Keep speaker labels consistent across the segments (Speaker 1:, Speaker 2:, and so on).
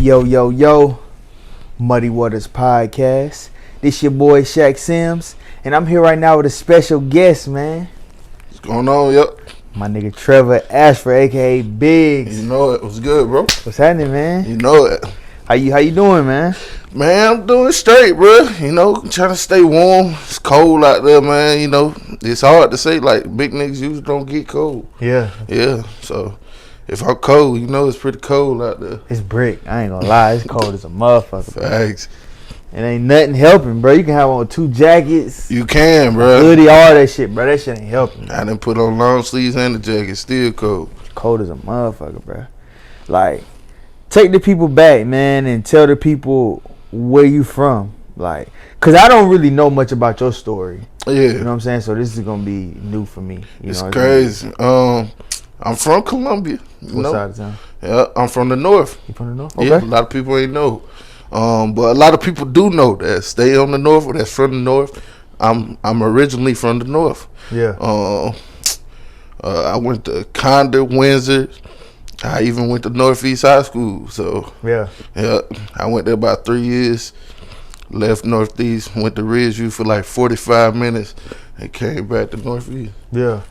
Speaker 1: Yo, Muddy Waters Podcast. This your boy Shaq Sims, and I'm here right now with a special guest, man.
Speaker 2: What's going on, yup?
Speaker 1: My nigga Trevor Ashford, aka Biggz.
Speaker 2: You know it was good, bro.
Speaker 1: What's happening, man?
Speaker 2: You know it.
Speaker 1: How you doing, man?
Speaker 2: Man, I'm doing straight, bro. You know, trying to stay warm. It's cold out there, man. You know, it's hard to say, like, big niggas usually don't get cold.
Speaker 1: Yeah.
Speaker 2: So if I'm cold, you know it's pretty cold out there.
Speaker 1: It's brick. I ain't gonna lie. It's cold as a motherfucker.
Speaker 2: Facts.
Speaker 1: It ain't nothing helping, bro. You can have on 2 jackets.
Speaker 2: You can, bro.
Speaker 1: Hoodie, all that shit, bro. That shit ain't helping.
Speaker 2: I done put on long sleeves and the jacket. Still cold.
Speaker 1: Cold as a motherfucker, bro. Like, take the people back, man, and tell the people where you from. Like, cause I don't really know much about your story.
Speaker 2: Yeah.
Speaker 1: You know what I'm saying? So this is gonna be new for me.
Speaker 2: It's crazy. I'm from Columbia.
Speaker 1: What side of town?
Speaker 2: Yeah, I'm from the north.
Speaker 1: You from the north? Okay.
Speaker 2: Yeah, a lot of people ain't know. But a lot of people do know that stay on the north or that's from the north. I'm originally from the north.
Speaker 1: Yeah.
Speaker 2: I went to Conda, Windsor. I even went to Northeast High School. So
Speaker 1: yeah,
Speaker 2: I went there about 3 years. Left Northeast, went to Ridgeview for like 45 minutes, and came back to Northeast.
Speaker 1: Yeah.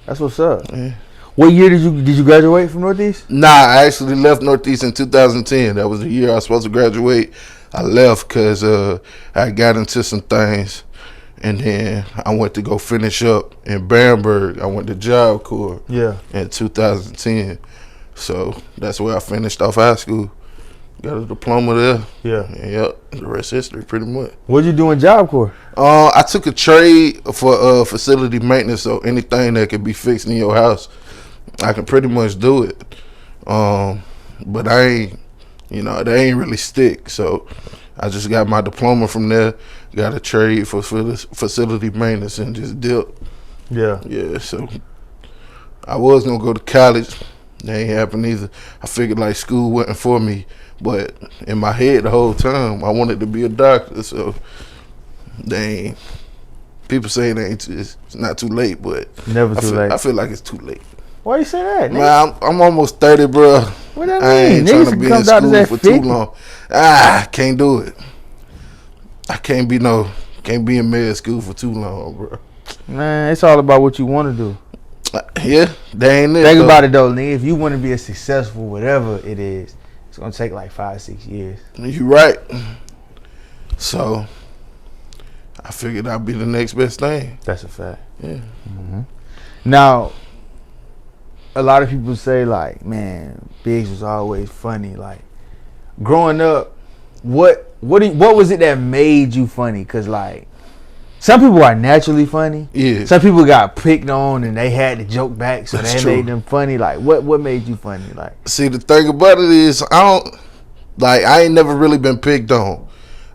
Speaker 1: That's what's up.
Speaker 2: Yeah.
Speaker 1: What year did you graduate from Northeast?
Speaker 2: Nah, I actually left Northeast in 2010. That was the year I was supposed to graduate. I left because I got into some things, and then I went to go finish up in Bamberg. I went to Job Corps.
Speaker 1: Yeah.
Speaker 2: In 2010, so that's where I finished off high school. Got a diploma there.
Speaker 1: Yeah.
Speaker 2: And yep, the rest history pretty much.
Speaker 1: What'd you do in Job Corps?
Speaker 2: I took a trade for facility maintenance, so anything that could be fixed in your house, I can pretty much do it. But I ain't, they ain't really stick. So I just got my diploma from there, got a trade for facility maintenance, and just dipped.
Speaker 1: Yeah.
Speaker 2: Yeah, so I was going to go to college. That ain't happen either. I figured like school wasn't for me. But in my head the whole time, I wanted to be a doctor. So people say it's not too late, but
Speaker 1: Never too late.
Speaker 2: I feel like it's too late.
Speaker 1: Why you say that, nigga?
Speaker 2: Man, I'm almost 30, bro.
Speaker 1: What that mean?
Speaker 2: I ain't trying to be in school for
Speaker 1: 50?
Speaker 2: too long. Can't do it. I can't be in med school for too long, bro.
Speaker 1: Man, it's all about what you want to do.
Speaker 2: Yeah, they ain't it.
Speaker 1: Think about it though, nigga. If you want to be a successful whatever it is, it's gonna take like 5-6 years.
Speaker 2: You right. So I figured I'd be the next best thing.
Speaker 1: That's a fact.
Speaker 2: Yeah.
Speaker 1: Mm-hmm. Now, a lot of people say like, man, Biggz was always funny. Like, growing up, what was it that made you funny? Cause like, some people are naturally funny.
Speaker 2: Yeah.
Speaker 1: Some people got picked on and they had to joke back, so
Speaker 2: That's
Speaker 1: that
Speaker 2: true.
Speaker 1: made them funny. Like, what made you funny? Like,
Speaker 2: see, the thing about it is, I ain't never really been picked on.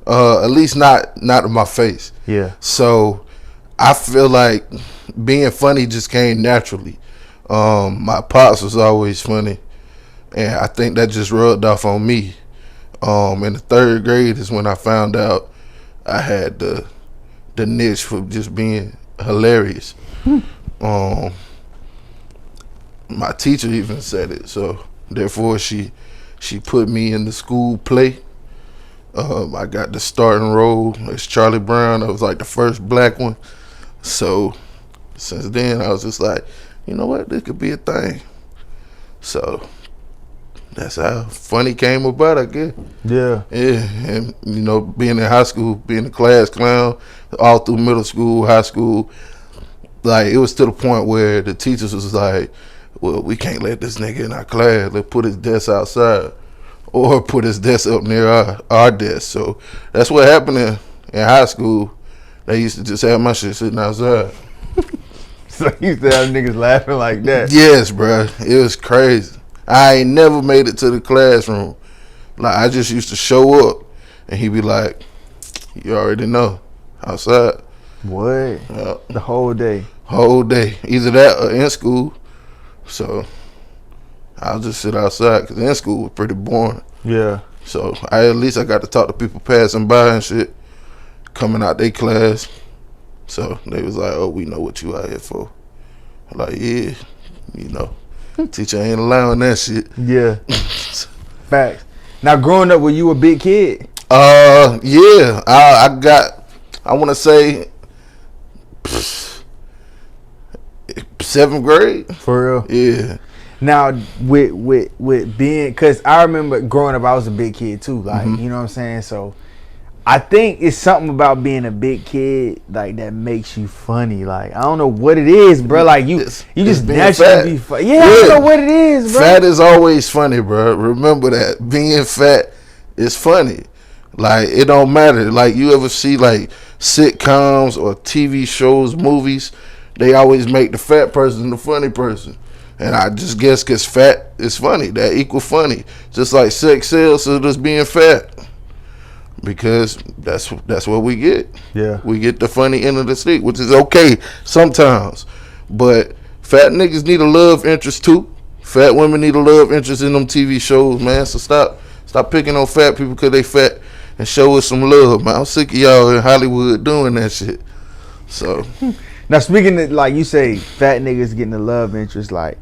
Speaker 2: At least not in my face.
Speaker 1: yeah,
Speaker 2: So I feel like being funny just came naturally. My pops was always funny, and I think that just rubbed off on me. In the 3rd grade is when I found out I had the niche for just being hilarious. My teacher even said it, so therefore she put me in the school play. I got the starting role as Charlie Brown. I was like the first black one. So since then I was just like, you know what, this could be a thing. So that's how funny came about, I guess.
Speaker 1: yeah.
Speaker 2: Yeah, and being in high school, being a class clown, all through middle school, high school, like it was to the point where the teachers was like, well, we can't let this nigga in our class. Let's put his desk outside or put his desk up near our desk. So that's what happened in high school. They used to just have my shit sitting outside.
Speaker 1: So you used to have niggas laughing like that?
Speaker 2: Yes, bro. It was crazy. I ain't never made it to the classroom. Like, I just used to show up, and he'd be like, you already know, outside.
Speaker 1: What? The whole day?
Speaker 2: Whole day. Either that or in school. So I'll just sit outside, because in school was pretty boring.
Speaker 1: Yeah.
Speaker 2: So at least I got to talk to people passing by and shit, coming out their class. So they was like, oh, we know what you out here for. I'm like, yeah, teacher ain't allowing that shit.
Speaker 1: Yeah. Facts. Now, growing up, were you a big kid?
Speaker 2: Yeah. I want to say 7th grade.
Speaker 1: For real?
Speaker 2: Yeah.
Speaker 1: Now, with being, because I remember growing up, I was a big kid too. Like, you know what I'm saying? So, I think it's something about being a big kid, like, that makes you funny. Like, I don't know what it is, bro. Like, you just naturally be funny. Yeah, I don't know what it is, bro.
Speaker 2: Fat is always funny, bro. Remember that. Being fat is funny. Like, it don't matter. Like, you ever see, like, sitcoms or TV shows, movies, they always make the fat person the funny person. And I just guess because fat is funny, that equal funny. Just like sex sells, so just being fat. Because that's what we get.
Speaker 1: Yeah.
Speaker 2: We get the funny end of the stick, which is okay sometimes. But fat niggas need a love interest too. Fat women need a love interest in them TV shows, man. So stop picking on fat people because they fat and show us some love, man. I'm sick of y'all in Hollywood doing that shit. So
Speaker 1: now, speaking of, like you say, fat niggas getting the love interest, like,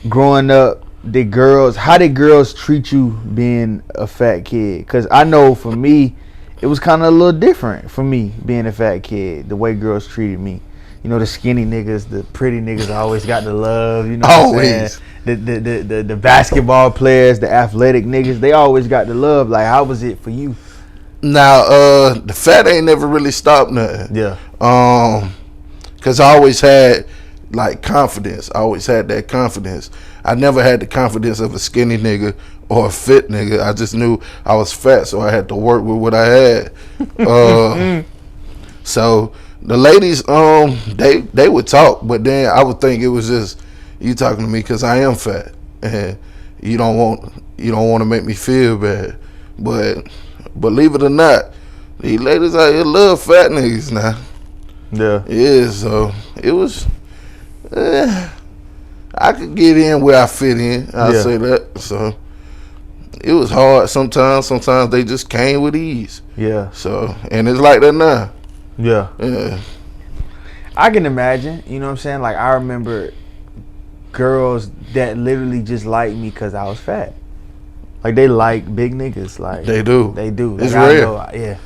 Speaker 1: growing up, how did girls treat you being a fat kid? Because I know for me, it was kind of a little different for me being a fat kid, the way girls treated me. You know, the skinny niggas, the pretty niggas always got the love, you know what
Speaker 2: always.
Speaker 1: I'm saying? The basketball players, the athletic niggas, they always got the love. Like, how was it for you?
Speaker 2: Now, the fat ain't never really stopped nothing.
Speaker 1: Yeah.
Speaker 2: Because I always had, like, confidence. I always had that confidence. I never had the confidence of a skinny nigga or a fit nigga. I just knew I was fat, so I had to work with what I had. So the ladies, they would talk, but then I would think it was just you talking to me because I am fat, and you don't want to make me feel bad. But believe it or not, these ladies out here love fat niggas now.
Speaker 1: Yeah.
Speaker 2: Yeah. So it was. I could get in where I fit in. I'll say that. So it was hard sometimes. Sometimes they just came with ease.
Speaker 1: Yeah.
Speaker 2: So, and it's like that now.
Speaker 1: Yeah.
Speaker 2: Yeah.
Speaker 1: I can imagine. You know what I'm saying? Like, I remember girls that literally just liked me because I was fat. Like, they like big niggas. Like,
Speaker 2: they do.
Speaker 1: They do.
Speaker 2: It's
Speaker 1: like,
Speaker 2: rare.
Speaker 1: Yeah.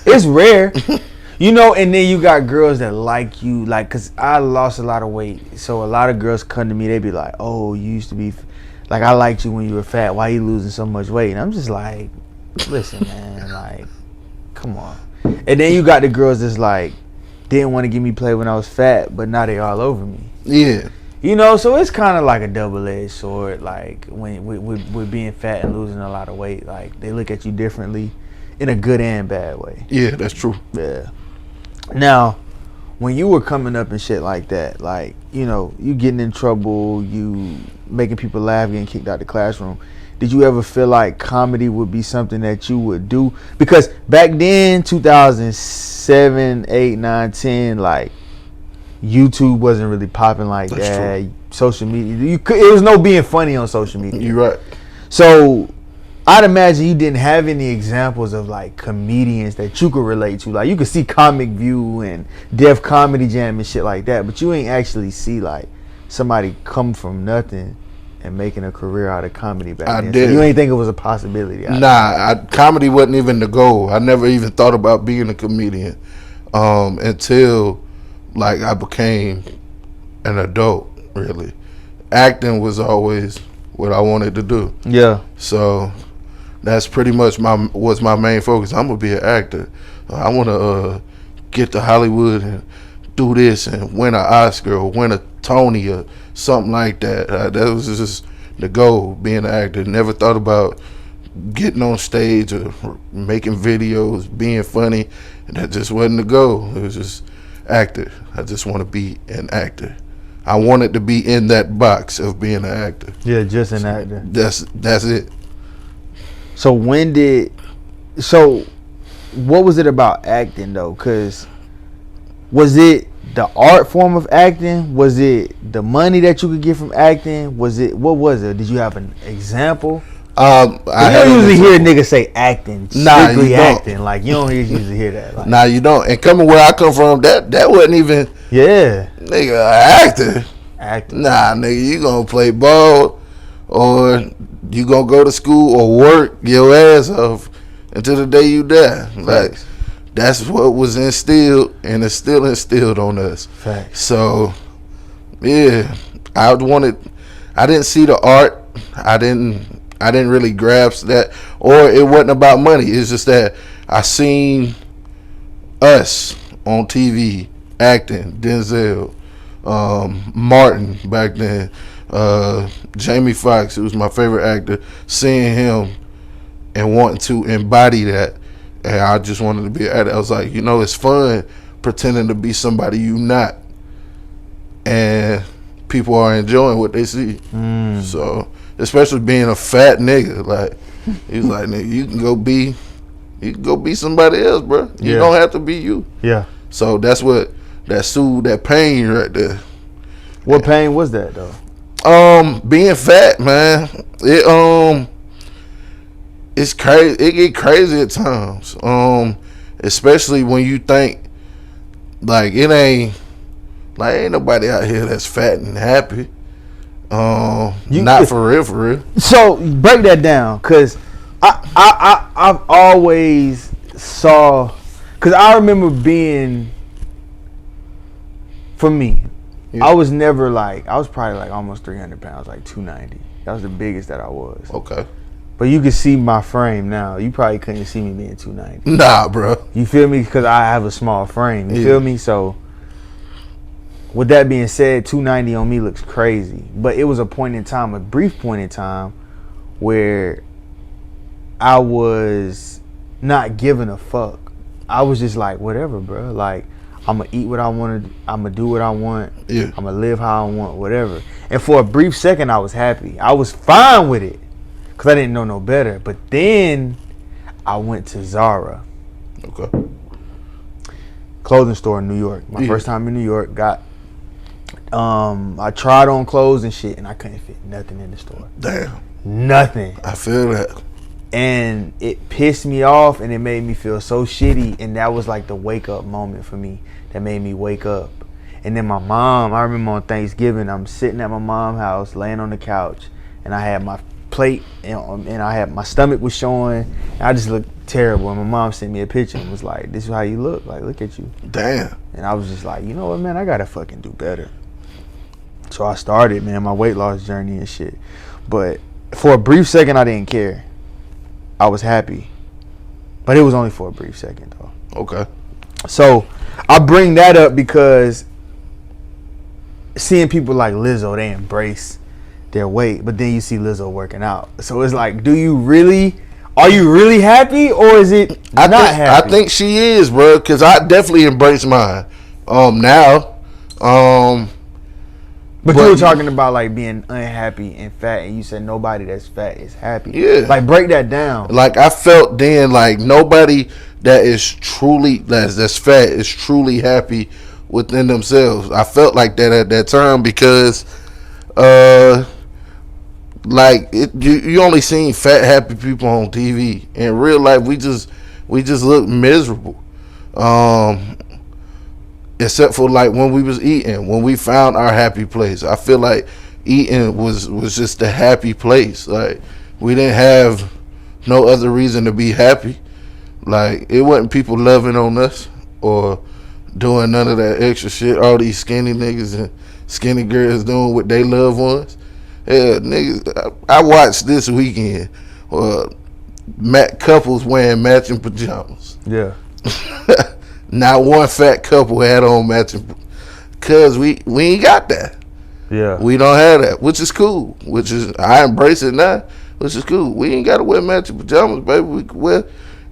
Speaker 1: It's rare. You know, and then you got girls that like you, like, because I lost a lot of weight. So a lot of girls come to me, they be like, oh, you used to be, like, I liked you when you were fat. Why you losing so much weight? And I'm just like, listen, man, like, come on. And then you got the girls that's like, didn't want to give me play when I was fat, but now they all over me.
Speaker 2: Yeah.
Speaker 1: You know, so it's kind of like a double-edged sword, like, when with being fat and losing a lot of weight. Like, they look at you differently in a good and bad way.
Speaker 2: Yeah, that's true.
Speaker 1: Yeah. Now, when you were coming up and shit like that, like, you know, you getting in trouble, you making people laugh, getting kicked out the classroom, did you ever feel like comedy would be something that you would do? Because back then, 2007, 8, 9, 10, like, YouTube wasn't really popping like
Speaker 2: That's
Speaker 1: that.
Speaker 2: true.
Speaker 1: Social media, it was no being funny on social media.
Speaker 2: You're right.
Speaker 1: So I'd imagine you didn't have any examples of, like, comedians that you could relate to. Like, you could see Comic View and Def Comedy Jam and shit like that, but you ain't actually see, like, somebody come from nothing and making a career out of comedy back then.
Speaker 2: did.
Speaker 1: So you ain't think it was a possibility?
Speaker 2: Comedy wasn't even the goal. I never even thought about being a comedian until, like, I became an adult, really. Acting was always what I wanted to do.
Speaker 1: Yeah.
Speaker 2: So that's pretty much was my main focus. I'm gonna be an actor. I want to get to Hollywood and do this and win an Oscar or win a Tony or something like that. That was just the goal, being an actor. Never thought about getting on stage or making videos, being funny. That just wasn't the goal. It was just actor. I just want to be an actor. I wanted to be in that box of being an actor.
Speaker 1: Yeah, just an actor.
Speaker 2: That's it.
Speaker 1: So what was it about acting though? Cause was it the art form of acting? Was it the money that you could get from acting? What was it? Did you have an example? I don't usually hear niggas say acting, strictly acting. Like, you don't usually hear that. Like,
Speaker 2: nah, you don't. And coming where I come from, that wasn't even.
Speaker 1: Yeah.
Speaker 2: Nigga, actor.
Speaker 1: Acting.
Speaker 2: Nah, nigga, you gonna play ball or you gonna go to school or work your ass off until the day you die. Like, that's what was instilled, and it's still instilled on us.
Speaker 1: Facts.
Speaker 2: So, yeah, I didn't see the art. I didn't really grasp that, or it wasn't about money. It's just that I seen us on TV acting, Denzel, Martin back then, Jamie Foxx, who was my favorite actor, seeing him and wanting to embody that. And I just wanted to be an actor. I was like, it's fun pretending to be somebody you not. And people are enjoying what they see. So, especially being a fat nigga. Like, he was like, nigga, you can go be somebody else, bro. You don't have to be you.
Speaker 1: Yeah.
Speaker 2: So that's what that soothed that pain right there.
Speaker 1: What pain was that though?
Speaker 2: Being fat, man. It's crazy. It get crazy at times. Especially when you think like ain't nobody out here that's fat and happy. Not for real, for real.
Speaker 1: So break that down, cause I've always saw, cause I remember being, for me, I was never like, I was probably like almost 300 pounds, like 290. That was the biggest that I was.
Speaker 2: Okay.
Speaker 1: But you can see my frame now. You probably couldn't see me being 290.
Speaker 2: Nah, bro.
Speaker 1: You feel me? Because I have a small frame. You feel me? So, with that being said, 290 on me looks crazy. But it was a point in time, a brief point in time, where I was not giving a fuck. I was just like, whatever, bro. Like, I'm going to eat what I want to. I'm going to do what I want.
Speaker 2: Yeah.
Speaker 1: I'm going to live how I want, whatever. And for a brief second, I was happy. I was fine with it because I didn't know no better. But then I went to Zara.
Speaker 2: Okay.
Speaker 1: Clothing store in New York. My first time in New York. I tried on clothes and shit, and I couldn't fit nothing in the store.
Speaker 2: Damn.
Speaker 1: Nothing.
Speaker 2: I feel that.
Speaker 1: And it pissed me off, and it made me feel so shitty. And that was like the wake up moment for me. That made me wake up. And then my mom, I remember on Thanksgiving, I'm sitting at my mom's house, laying on the couch, and I had my plate, and I had my stomach was showing, and I just looked terrible. And my mom sent me a picture and was like, "This is how you look. Like, look at you."
Speaker 2: Damn.
Speaker 1: And I was just like, you know what, man? I gotta fucking do better. So I started, man, my weight loss journey and shit. But for a brief second, I didn't care. I was happy, but it was only for a brief second, though.
Speaker 2: Okay.
Speaker 1: So I bring that up because seeing people like Lizzo, they embrace their weight, but then you see Lizzo working out. So it's like, are you really happy, or is it not happy?
Speaker 2: I think she is, bro, because I definitely embrace mine. Now.
Speaker 1: But you were talking about like being unhappy and fat, and you said nobody that's fat is happy.
Speaker 2: Yeah.
Speaker 1: Like, break that down.
Speaker 2: Like, I felt then like nobody that is truly that's fat is truly happy within themselves. I felt like that at that time because you only seen fat happy people on TV. In real life, we just look miserable. Except for like when we was eating, when we found our happy place. I feel like eating was just a happy place. Like, we didn't have no other reason to be happy. Like, it wasn't people loving on us or doing none of that extra shit. All these skinny niggas and skinny girls doing what they loved ones. Yeah, niggas. I watched this weekend couples wearing matching pajamas.
Speaker 1: Yeah.
Speaker 2: Not one fat couple had on matching, cause we ain't got that.
Speaker 1: Yeah.
Speaker 2: We don't have that, which is cool. I embrace it now, which is cool. We ain't gotta wear matching pajamas, baby. We can wear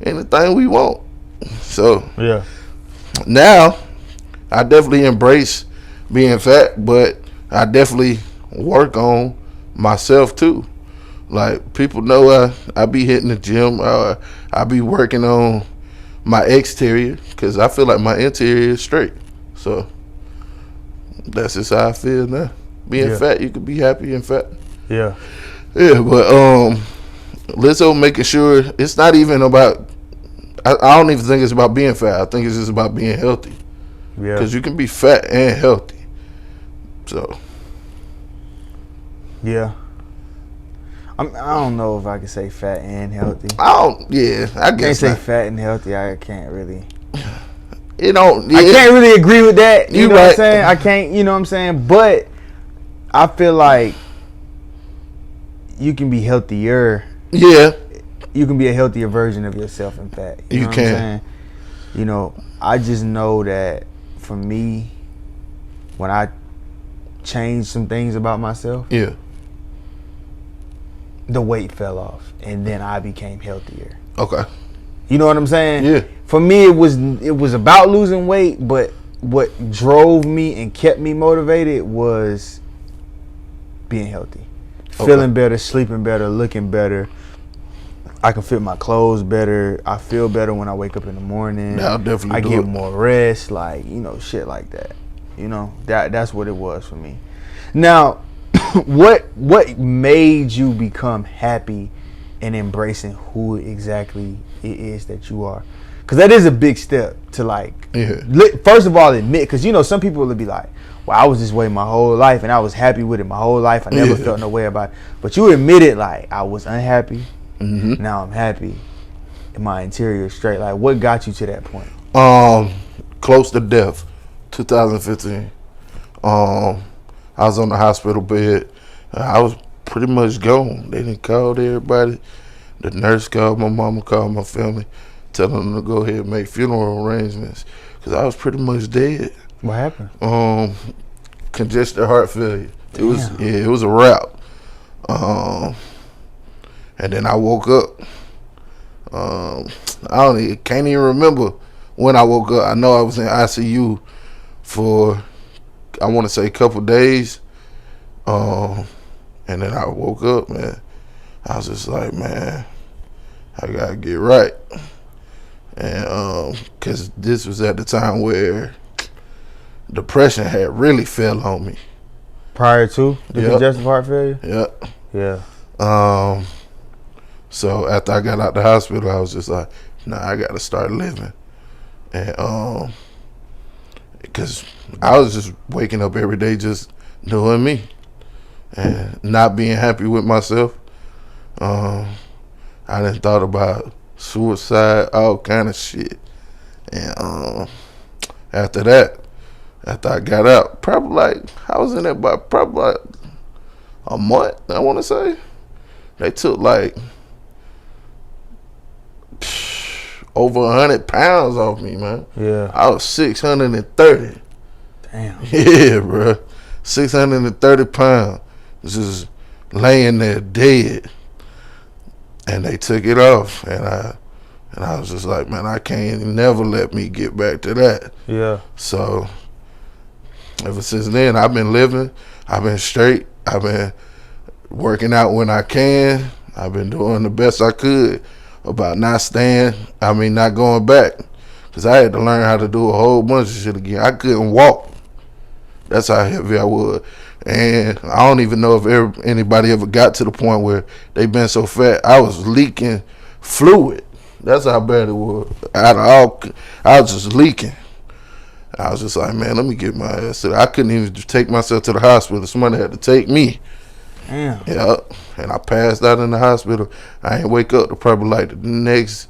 Speaker 2: anything we want. So
Speaker 1: yeah.
Speaker 2: Now, I definitely embrace being fat, but I definitely work on myself too. Like, people know I be hitting the gym. I be working on my exterior, because I feel like my interior is straight. So that's just how I feel now. Being fat, you can be happy and fat.
Speaker 1: Yeah.
Speaker 2: Yeah, but Lizzo making sure it's not even about. I don't even think it's about being fat. I think it's just about being healthy. Yeah. Because you can be fat and healthy. So.
Speaker 1: Yeah. I don't know if I can say fat and healthy.
Speaker 2: I
Speaker 1: Can't
Speaker 2: guess
Speaker 1: say
Speaker 2: not.
Speaker 1: fat and healthy. I can't really.
Speaker 2: You know,
Speaker 1: I can't really agree with that. You know
Speaker 2: right.
Speaker 1: what I'm saying? I can't. You know what I'm saying? But I feel like you can be healthier.
Speaker 2: Yeah,
Speaker 1: You can be a healthier version of yourself. In fact, you know what I'm saying? You know, I just know that for me, when I changed some things about myself,
Speaker 2: yeah,
Speaker 1: the weight fell off, and then I became healthier.
Speaker 2: okay,
Speaker 1: You know what I'm saying?
Speaker 2: yeah.
Speaker 1: For me, it was about losing weight, but what drove me and kept me motivated was being healthy, feeling better, sleeping better, looking better. I can fit my clothes better. I feel better when I wake up in the morning.
Speaker 2: I'll definitely
Speaker 1: I
Speaker 2: do
Speaker 1: get
Speaker 2: it.
Speaker 1: more rest, like, you know, shit like that. You know, that's what it was for me. Now, what made you become happy and embracing who exactly it is that you are? Because that is a big step to, like, first of all, admit. Because, you know, some people will be like, well, I was this way my whole life and I was happy with it my whole life. I never felt no way about it. But you admitted, like, I was unhappy.
Speaker 2: Mm-hmm.
Speaker 1: Now I'm happy. And my interior is straight. Like, what got you to that point?
Speaker 2: Close to death, 2015. I was on the hospital bed. I was pretty much gone. They didn't call everybody. The nurse called my mama, called my family, telling them to go ahead and make funeral arrangements because I was pretty much dead.
Speaker 1: What happened?
Speaker 2: Congestive heart failure.
Speaker 1: Damn.
Speaker 2: It was a wrap. And then I woke up. Can't even remember when I woke up. I know I was in ICU for, I want to say, a couple days. And then I woke up, man. I was just like, man, I gotta get right. And because this was at the time where depression had really fell on me.
Speaker 1: Prior to the congestive heart failure?
Speaker 2: Yep.
Speaker 1: Yeah.
Speaker 2: So after I got out the hospital, I was just like, nah, I gotta start living. And because I was just waking up every day just doing me and not being happy with myself. I done thought about suicide, all kind of shit. And after that, after I got out, I was in there probably like a month, I want to say. They took like over 100 pounds off me, man.
Speaker 1: Yeah.
Speaker 2: I was 630.
Speaker 1: Damn.
Speaker 2: Yeah, bro. 630 pounds. Just laying there dead. And they took it off. And I was just like, man, I can't never let me get back to that.
Speaker 1: Yeah.
Speaker 2: So ever since then, I've been living. I've been straight. I've been working out when I can. I've been doing the best I could about not going back. Because I had to learn how to do a whole bunch of shit again. I couldn't walk. That's how heavy I was. And I don't even know if anybody ever got to the point where they been so fat, I was leaking fluid. That's how bad it was. I was just leaking. I was just like, man, let me get my ass to I couldn't even take myself to the hospital. Somebody had to take me.
Speaker 1: Damn.
Speaker 2: Yeah. And I passed out in the hospital. I ain't wake up to probably like the next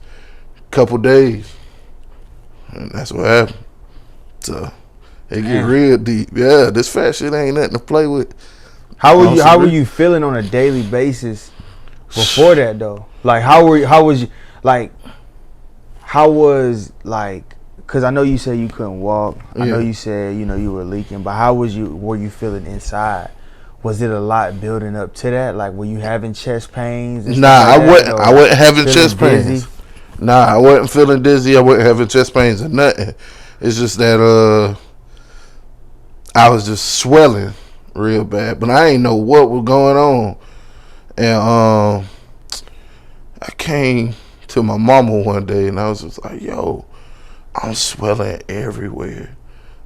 Speaker 2: couple days. And that's what happened. So it get real deep. Yeah, this fat shit ain't nothing to play with.
Speaker 1: How were you feeling on a daily basis before that though? Like how was you like? How was like? Because I know you said you couldn't walk. I know you said you were leaking. But how were you feeling inside? Was it a lot building up to that? Like, were you having chest pains?
Speaker 2: Nah, I wasn't having chest pains. Nah, I wasn't feeling dizzy. I wasn't having chest pains or nothing. It's just that I was just swelling real bad, but I ain't know what was going on. And I came to my mama one day and I was just like, yo, I'm swelling everywhere.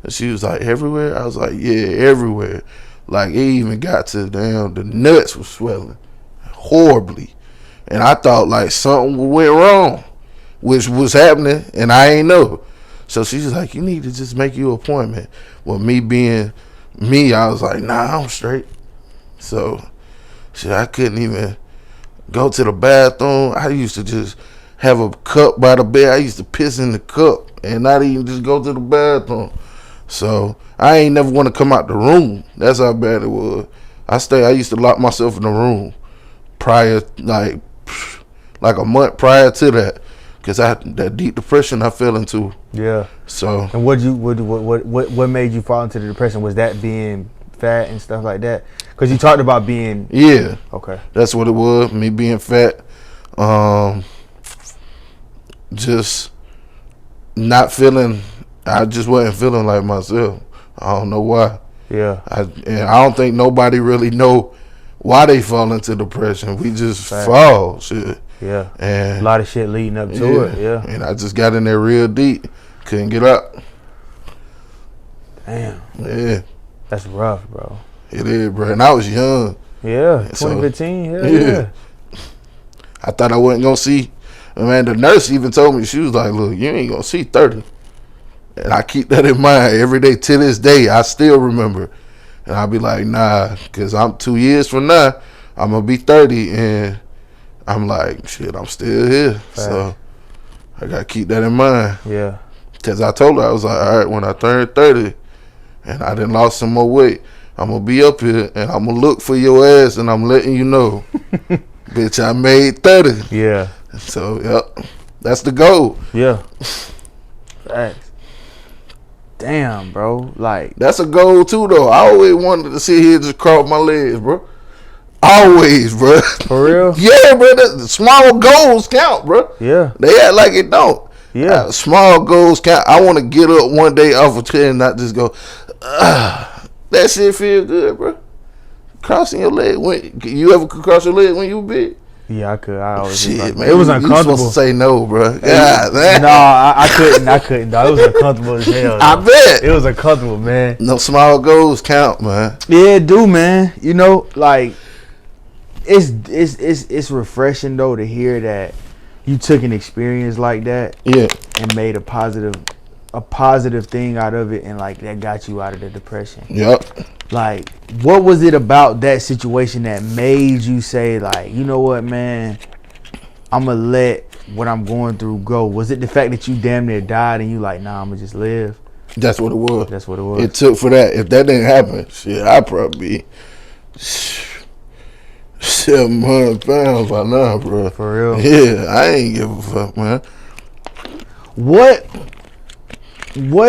Speaker 2: And she was like, everywhere? I was like, yeah, everywhere. Like, it even got to the nuts was swelling horribly. And I thought like something went wrong, which was happening, and I ain't know. So she's like, you need to just make you an appointment. Well, me being me, I was like, nah, I'm straight. So I couldn't even go to the bathroom. I used to just have a cup by the bed. I used to piss in the cup and not even just go to the bathroom. So I ain't never want to come out the room. That's how bad it was. I used to lock myself in the room prior, like a month prior to that, because that deep depression I fell into.
Speaker 1: Yeah.
Speaker 2: So.
Speaker 1: And what made you fall into the depression? Was that being fat and stuff like that? Because you talked about being.
Speaker 2: Yeah.
Speaker 1: Okay.
Speaker 2: That's what it was. Me being fat. Just not feeling. I just wasn't feeling like myself. I don't know why.
Speaker 1: Yeah.
Speaker 2: And I don't think nobody really know why they fall into depression. We just fall, shit.
Speaker 1: Yeah.
Speaker 2: And
Speaker 1: a lot of shit leading up to it. Yeah.
Speaker 2: And I just got in there real deep. Couldn't get up.
Speaker 1: Damn.
Speaker 2: Yeah.
Speaker 1: That's rough, bro.
Speaker 2: It is, bro. And I was young.
Speaker 1: Yeah. 2015. Yeah.
Speaker 2: I thought I wasn't gonna see. Man, the nurse even told me, she was like, "Look, you ain't gonna see 30." And I keep that in mind every day to this day. I still remember. And I'll be like, nah, because I'm 2 years from now, I'm going to be 30. And I'm like, shit, I'm still here. Fact. So I got to keep that in mind.
Speaker 1: Yeah.
Speaker 2: Because I told her, I was like, all right, when I turn 30 and I done lost some more weight, I'm going to be up here and I'm going to look for your ass and I'm letting you know. Bitch, I made 30.
Speaker 1: Yeah.
Speaker 2: So, yep, that's the goal.
Speaker 1: Yeah. Facts. Damn, bro. Like,
Speaker 2: that's a goal too, though. I always wanted to sit here and just cross my legs, bro. Always, bro.
Speaker 1: For real?
Speaker 2: Yeah, bro. The small goals count, bro.
Speaker 1: Yeah.
Speaker 2: They act like it don't.
Speaker 1: Yeah.
Speaker 2: Small goals count. I want to get up one day off a chair and not just go, that shit feel good, bro. Crossing your leg. You ever could cross your leg when you were big?
Speaker 1: Yeah, I could. I always
Speaker 2: shit, man.
Speaker 1: It was uncomfortable.
Speaker 2: You supposed to say no, bro. God, man.
Speaker 1: No, I couldn't. Dog. It was uncomfortable as hell.
Speaker 2: I bet.
Speaker 1: It was uncomfortable, man.
Speaker 2: No, small goals count, man.
Speaker 1: Yeah, it do, man. You know, like, it's refreshing, though, to hear that you took an experience like that.
Speaker 2: Yeah.
Speaker 1: And made a positive thing out of it, and, like, that got you out of the depression.
Speaker 2: Yep.
Speaker 1: Like, what was it about that situation that made you say, like, you know what, man, I'm going to let what I'm going through go? Was it the fact that you damn near died and you like, nah, I'm going to just live?
Speaker 2: That's what it was.
Speaker 1: That's what it was.
Speaker 2: It took for that. If that didn't happen, shit, I'd probably be 700 pounds by now, bro.
Speaker 1: For real?
Speaker 2: Yeah, I ain't give a fuck, man.
Speaker 1: What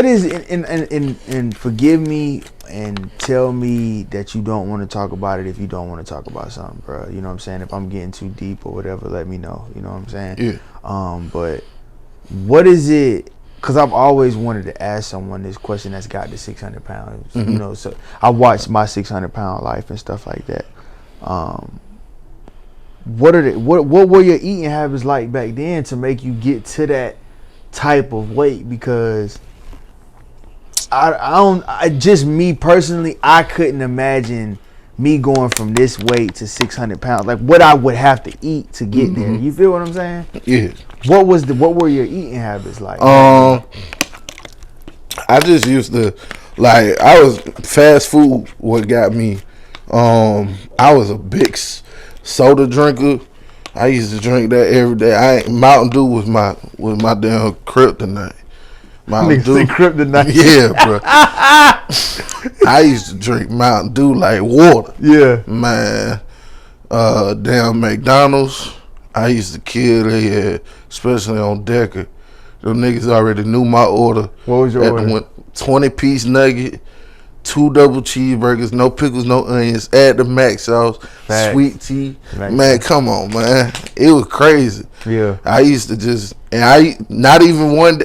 Speaker 1: is, and forgive me and tell me that you don't want to talk about it if you don't want to talk about something, bro. You know what I'm saying? If I'm getting too deep or whatever, let me know. You know what I'm saying?
Speaker 2: Yeah.
Speaker 1: But what is it? Because I've always wanted to ask someone this question that's got to 600 pounds. Mm-hmm. You know, so I watched my 600-pound life and stuff like that. What were your eating habits like back then to make you get to that type of weight? Because just me personally, I couldn't imagine me going from this weight to 600 pounds. Like, what I would have to eat to get there. You feel what I'm saying?
Speaker 2: Yeah.
Speaker 1: What were your eating habits like?
Speaker 2: I just used to, like, I was fast food. What got me? I was a Biggz soda drinker. I used to drink that every day. Mountain Dew was my damn kryptonite. Mountain Dew.
Speaker 1: Kryptonite.
Speaker 2: Yeah, bro. I used to drink Mountain Dew like water.
Speaker 1: Yeah.
Speaker 2: Man. Damn McDonald's. I used to kill their, especially on Decker. Them niggas already knew my order.
Speaker 1: What was your order?
Speaker 2: 20-piece nugget, 2 double cheeseburgers, no pickles, no onions, add the mac sauce,
Speaker 1: Facts.
Speaker 2: Sweet tea.
Speaker 1: Facts.
Speaker 2: Man, come on, man. It was crazy.
Speaker 1: Yeah.
Speaker 2: I used to just, and I not even one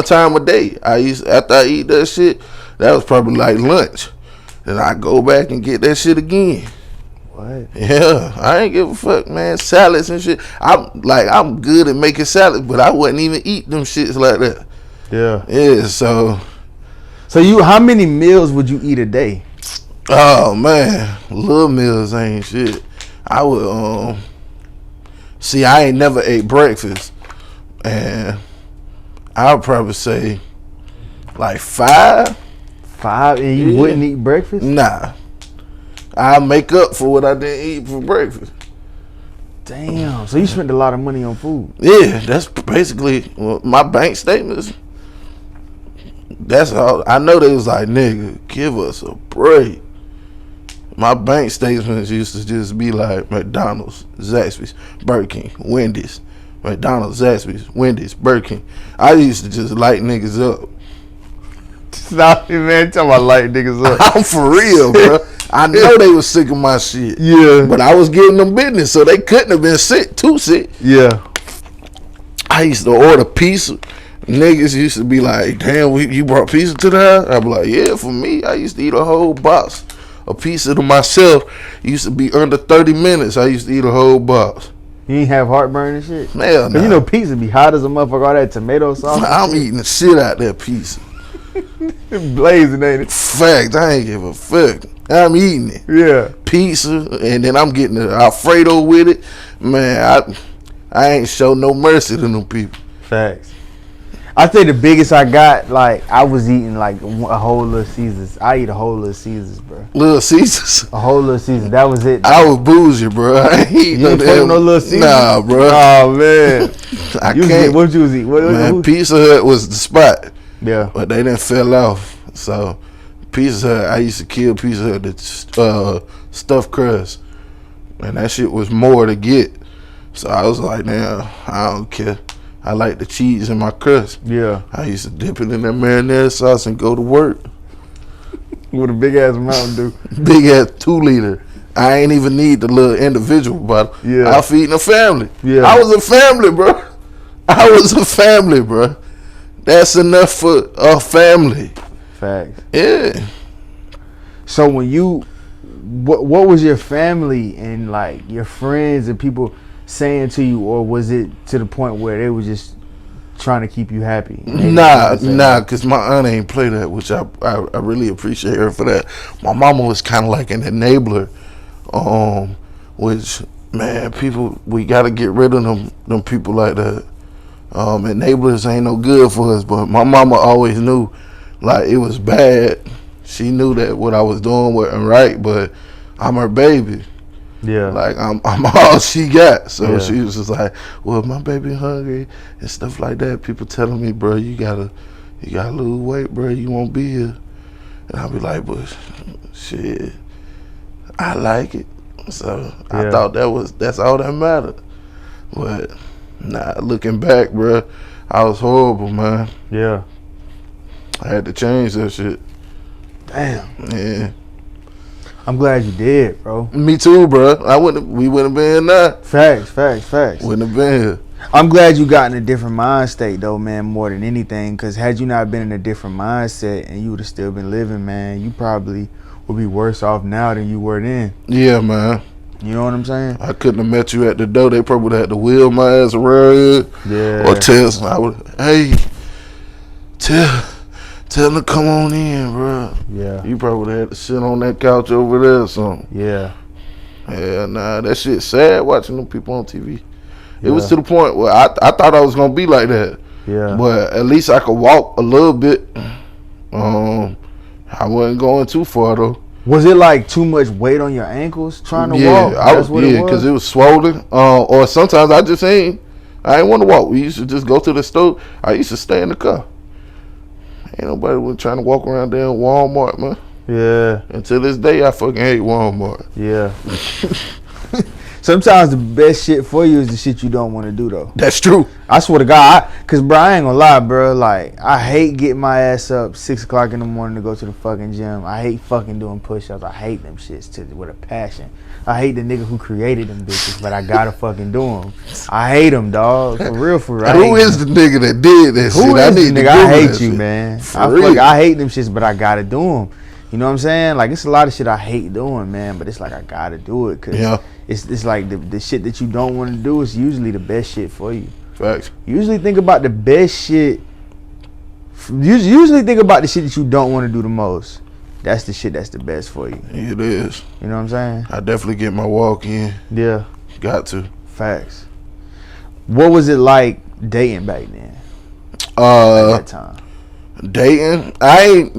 Speaker 2: time a day. After I eat that shit, that was probably like lunch. Then I go back and get that shit again.
Speaker 1: What?
Speaker 2: Yeah, I ain't give a fuck, man. Salads and shit. I'm good at making salads, but I wouldn't even eat them shits like that.
Speaker 1: Yeah.
Speaker 2: Yeah, so
Speaker 1: how many meals would you eat a day?
Speaker 2: Oh man, little meals ain't shit. I would see, I ain't never ate breakfast, and I would probably say like 5.
Speaker 1: 5, and you wouldn't eat breakfast?
Speaker 2: Nah, I'll make up for what I didn't eat for breakfast.
Speaker 1: Damn. So you spent a lot of money on food.
Speaker 2: Yeah, that's basically my bank statements. That's all. I know they was like, nigga, give us a break. My bank statements used to just be like McDonald's, Zaxby's, Burger King, Wendy's. McDonald's, Zaxby's, Wendy's, Burger King. I used to just light niggas up.
Speaker 1: Stop it, man. Talking about light niggas up.
Speaker 2: I'm for real, bro. I know they was sick of my shit.
Speaker 1: Yeah.
Speaker 2: But I was giving them business, so they couldn't have been sick, too sick.
Speaker 1: Yeah.
Speaker 2: I used to order pizza. Niggas used to be like, damn, you brought pizza to the house? I'd be like, yeah, for me, I used to eat a whole box. A pizza to myself used to be under 30 minutes. I used to eat a whole box.
Speaker 1: You ain't have heartburn and shit?
Speaker 2: Hell no.
Speaker 1: You know pizza be hot as a motherfucker, all that tomato sauce.
Speaker 2: I'm eating the shit out that pizza.
Speaker 1: Blazing, ain't it?
Speaker 2: Fact, I ain't give a fuck. I'm eating it.
Speaker 1: Yeah.
Speaker 2: Pizza, and then I'm getting the Alfredo with it. Man, I ain't show no mercy to them people.
Speaker 1: Facts. I think the biggest I got, like, I was eating like a whole Little Caesars. I eat a whole Little Caesars, bro.
Speaker 2: Little Caesars.
Speaker 1: A whole Little Caesars. That was it.
Speaker 2: I was bougie, bro. I ain't eat
Speaker 1: You ain't fucking no Little Caesars?
Speaker 2: Nah, bro.
Speaker 1: Oh man.
Speaker 2: I
Speaker 1: You
Speaker 2: can't.
Speaker 1: what you was eat?
Speaker 2: Man, Pizza Hut was the spot.
Speaker 1: Yeah.
Speaker 2: But they didn't fell off. So Pizza Hut, I used to kill Pizza Hut the stuffed crust, and that shit was more to get. So I was like, damn, I don't care. I like the cheese in my crust.
Speaker 1: Yeah.
Speaker 2: I used to dip it in that marinara sauce and go to work.
Speaker 1: With a big ass Mountain Dew.
Speaker 2: Big ass 2-liter. I ain't even need the little individual bottle.
Speaker 1: Yeah.
Speaker 2: I'm feeding a family.
Speaker 1: Yeah.
Speaker 2: I was a family, bro. I was a family, bro. That's enough for a family.
Speaker 1: Facts.
Speaker 2: Yeah.
Speaker 1: So when you, what was your family and like your friends and people saying to you, or was it to the point where they were just trying to keep you happy?
Speaker 2: Nah, because my aunt ain't play that, which I really appreciate her for that. My mama was kind of like an enabler, which, man, people, we got to get rid of them people like that. Enablers ain't no good for us, but my mama always knew, like, it was bad. She knew that what I was doing wasn't right, but I'm her baby.
Speaker 1: Yeah.
Speaker 2: Like, I'm all she got. So she was just like, well, my baby hungry and stuff like that. People telling me, bro, you gotta lose weight, bro. You won't be here. And I'll be like, but shit, I like it. So I thought that's all that mattered. But nah, looking back, bro, I was horrible, man.
Speaker 1: Yeah.
Speaker 2: I had to change that shit.
Speaker 1: Damn.
Speaker 2: Yeah.
Speaker 1: I'm glad you did, bro.
Speaker 2: Me too, bro. We wouldn't have been there.
Speaker 1: Facts.
Speaker 2: Wouldn't have been here.
Speaker 1: I'm glad you got in a different mind state, though, man, more than anything. Because had you not been in a different mindset and you would have still been living, man, you probably would be worse off now than you were then.
Speaker 2: Yeah, man.
Speaker 1: You know what I'm saying?
Speaker 2: I couldn't have met you at the door. They probably would have had to wheel my ass around here.
Speaker 1: Yeah.
Speaker 2: Or tell them to come on in, bro.
Speaker 1: Yeah.
Speaker 2: You probably would have had to sit on that couch over there or something.
Speaker 1: Yeah.
Speaker 2: Yeah, nah, that shit's sad watching them people on TV. It was to the point where I thought I was going to be like that.
Speaker 1: Yeah.
Speaker 2: But at least I could walk a little bit. I wasn't going too far, though.
Speaker 1: Was it like too much weight on your ankles trying to walk?
Speaker 2: Because it was swollen. Or sometimes I ain't want to walk. We used to just go to the store. I used to stay in the car. Ain't nobody was trying to walk around there in Walmart, man.
Speaker 1: Yeah.
Speaker 2: Until this day, I fucking hate Walmart.
Speaker 1: Yeah. Sometimes the best shit for you is the shit you don't want to do, though.
Speaker 2: That's true.
Speaker 1: I swear to God, cause bro, I ain't gonna lie, bro. Like, I hate getting my ass up 6 o'clock in the morning to go to the fucking gym. I hate fucking doing push-ups. I hate them shits with a passion. I hate the nigga who created them bitches, but I gotta fucking do them. I hate them, dog. For real.
Speaker 2: Who is the nigga that did that shit?
Speaker 1: Who is the nigga? I hate you,
Speaker 2: shit.
Speaker 1: man.
Speaker 2: I
Speaker 1: hate them shits, but I gotta do them. You know what I'm saying? Like, it's a lot of shit I hate doing, man, but it's like I gotta do it, cause it's like the shit that you don't want to do is usually the best shit for you.
Speaker 2: Facts.
Speaker 1: Usually think about the best shit. Usually think about the shit that you don't want to do the most. That's the shit that's the best for you.
Speaker 2: It is.
Speaker 1: You know what I'm saying?
Speaker 2: I definitely get my walk in.
Speaker 1: Yeah.
Speaker 2: Got to.
Speaker 1: Facts. What was it like dating back then? At that time.
Speaker 2: Dating? I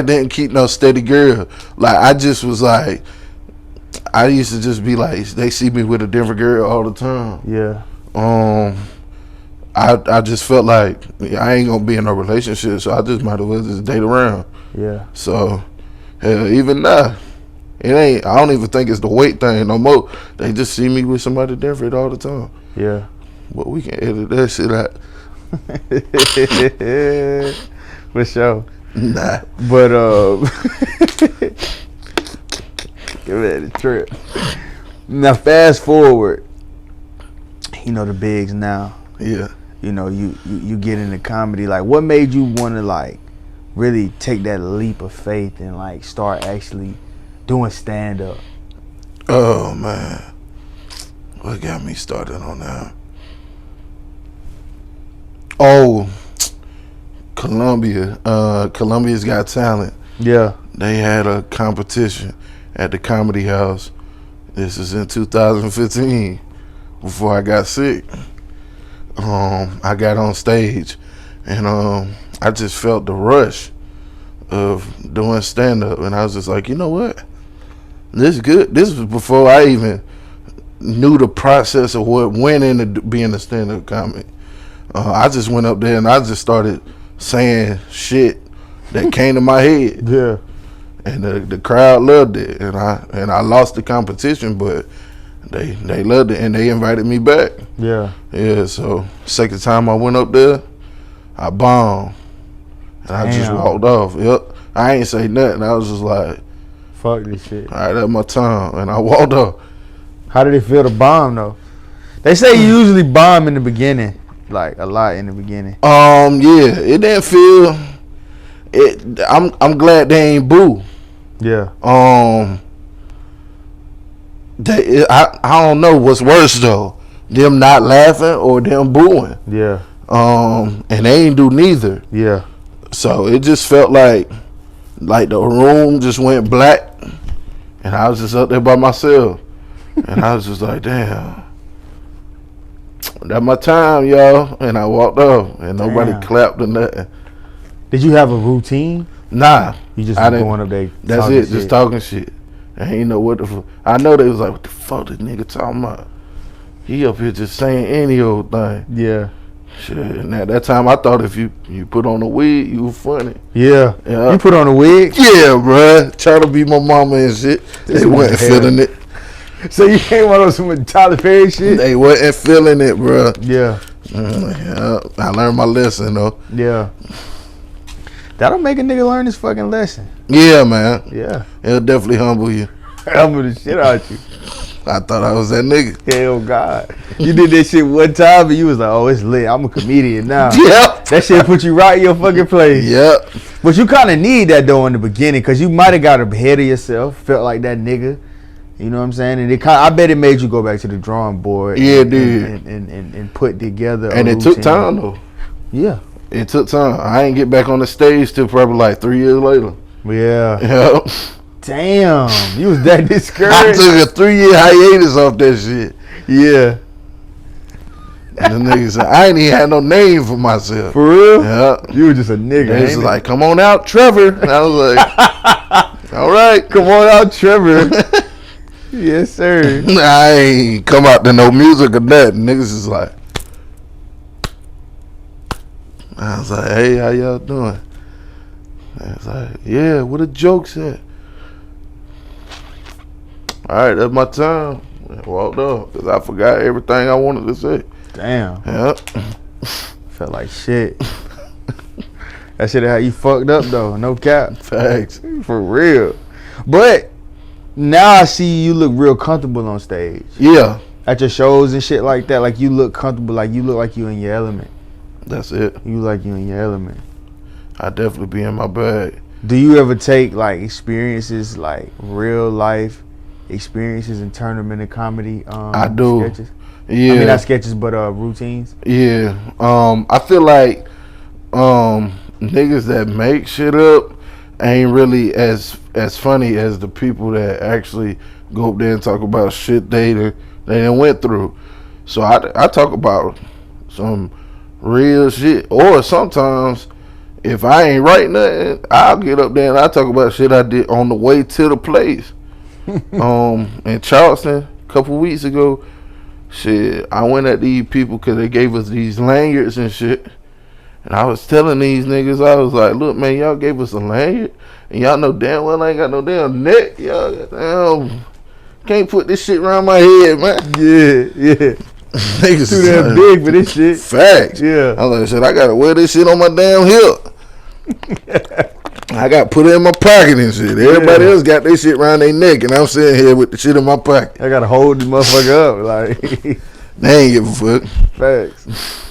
Speaker 2: didn't keep no steady girl. Like, I just was like, I used to just be like, they see me with a different girl all the time.
Speaker 1: Yeah.
Speaker 2: I just felt like I ain't gonna be in a relationship, so I just might as well just date around.
Speaker 1: Yeah.
Speaker 2: So, hell, even now, it ain't. I don't even think it's the weight thing no more. They just see me with somebody different all the time.
Speaker 1: Yeah.
Speaker 2: But we can edit that shit out.
Speaker 1: For sure.
Speaker 2: Nah.
Speaker 1: But give it a trip. Now fast forward. You know the Biggz now.
Speaker 2: Yeah.
Speaker 1: You know, you get into comedy. Like, what made you want to like really take that leap of faith and like start actually doing stand up?
Speaker 2: Oh man, what got me started on that? Oh, Columbia's Got Talent.
Speaker 1: Yeah.
Speaker 2: They had a competition at the Comedy House. This is in 2015, before I got sick. I got on stage, and I just felt the rush of doing stand-up, and I was just like, you know what? This is good. This was before I even knew the process of what went into being a stand-up comic. I just went up there and I just started saying shit that came to my head.
Speaker 1: Yeah.
Speaker 2: And the crowd loved it, and I lost the competition, but they loved it, and they invited me back.
Speaker 1: Yeah.
Speaker 2: Yeah. So second time I went up there, I bombed, and I just walked off. Yep. I ain't say nothing. I was just like,
Speaker 1: fuck this shit.
Speaker 2: all right, that's my time, and I walked off.
Speaker 1: How did it feel to bomb though? They say you usually bomb in the beginning, like a lot in the beginning.
Speaker 2: Yeah, it didn't feel it. I'm glad they ain't boo.
Speaker 1: Yeah.
Speaker 2: I don't know what's worse though, them not laughing or them booing.
Speaker 1: Yeah.
Speaker 2: And they ain't do neither.
Speaker 1: Yeah.
Speaker 2: So it just felt like the room just went black, and I was just up there by myself, and I was just like, damn, that's my time, y'all. And I walked off, and nobody clapped or nothing.
Speaker 1: Did you have a routine?
Speaker 2: Nah,
Speaker 1: You just going up there.
Speaker 2: That's it, just talking shit. I ain't know what the fuck. I know they was like, what the fuck this nigga talking about? He up here just saying any old thing.
Speaker 1: Yeah.
Speaker 2: Shit, and at that time I thought if you put on a wig, you was funny.
Speaker 1: Yeah. You put on a wig?
Speaker 2: Yeah, bruh. Trying to be my mama and shit. They wasn't feeling it.
Speaker 1: So you came on some Tyler Perry shit?
Speaker 2: They wasn't feeling it, bruh.
Speaker 1: Yeah.
Speaker 2: Yeah. I learned my lesson though.
Speaker 1: Yeah. That'll make a nigga learn his fucking lesson.
Speaker 2: Yeah, man.
Speaker 1: Yeah.
Speaker 2: It'll definitely humble you.
Speaker 1: Humble the shit out you.
Speaker 2: I thought I was that nigga.
Speaker 1: Hell God. You did that shit one time and you was like, oh, it's lit. I'm a comedian now.
Speaker 2: Yep.
Speaker 1: That shit put you right in your fucking place.
Speaker 2: Yep.
Speaker 1: But you kind of need that though in the beginning because you might have got ahead of yourself, felt like that nigga. You know what I'm saying? And I bet it made you go back to the drawing board.
Speaker 2: Yeah, it did.
Speaker 1: And put together
Speaker 2: and it took time though.
Speaker 1: Yeah.
Speaker 2: It took time. I ain't get back on the stage till probably like 3 years later.
Speaker 1: Yeah.
Speaker 2: Yep.
Speaker 1: Damn. You was that discouraged?
Speaker 2: I took a 3-year hiatus off that shit.
Speaker 1: Yeah.
Speaker 2: And the nigga said, I ain't even had no name for myself.
Speaker 1: For real?
Speaker 2: Yeah.
Speaker 1: You were just a nigga.
Speaker 2: They was like, come on out, Trevor. And I was like, all right.
Speaker 1: Come on out, Trevor. Yes, sir.
Speaker 2: I ain't come out to no music or nothing. Niggas is like, I was like, hey, how y'all doing? I was like, yeah, what the jokes at? All right, that's my time. I walked off because I forgot everything I wanted to say.
Speaker 1: Damn.
Speaker 2: Yep.
Speaker 1: Felt like shit. That shit how you fucked up though. No cap.
Speaker 2: Facts.
Speaker 1: For real. But now I see you look real comfortable on stage.
Speaker 2: Yeah.
Speaker 1: At your shows and shit like that. Like you look comfortable. Like you look like you in your element.
Speaker 2: That's it.
Speaker 1: You like you in your element.
Speaker 2: I definitely be in my bag.
Speaker 1: Do you ever take like experiences, like real life experiences, and turn them into comedy?
Speaker 2: I do.
Speaker 1: Sketches?
Speaker 2: Yeah.
Speaker 1: I mean, not sketches, but routines.
Speaker 2: Yeah. I feel like niggas that make shit up ain't really as funny as the people that actually go up there and talk about shit they done went through. So I talk about some real shit, or sometimes if I ain't write nothing, I'll get up there and I talk about shit I did on the way to the place. In Charleston a couple weeks ago. Shit, I went at these people because they gave us these lanyards and shit. And I was telling these niggas, I was like, look, man, y'all gave us a lanyard. And y'all know damn well I ain't got no damn neck. Y'all damn can't put this shit around my head, man.
Speaker 1: Yeah.
Speaker 2: Niggas
Speaker 1: Too damn big for this shit.
Speaker 2: Facts.
Speaker 1: Yeah.
Speaker 2: I was like, shit, I gotta wear this shit on my damn hip. I got put it in my pocket and shit. Everybody else got their shit around their neck, and I'm sitting here with the shit in my pocket.
Speaker 1: I gotta hold the motherfucker up, like.
Speaker 2: They ain't give a fuck.
Speaker 1: Facts.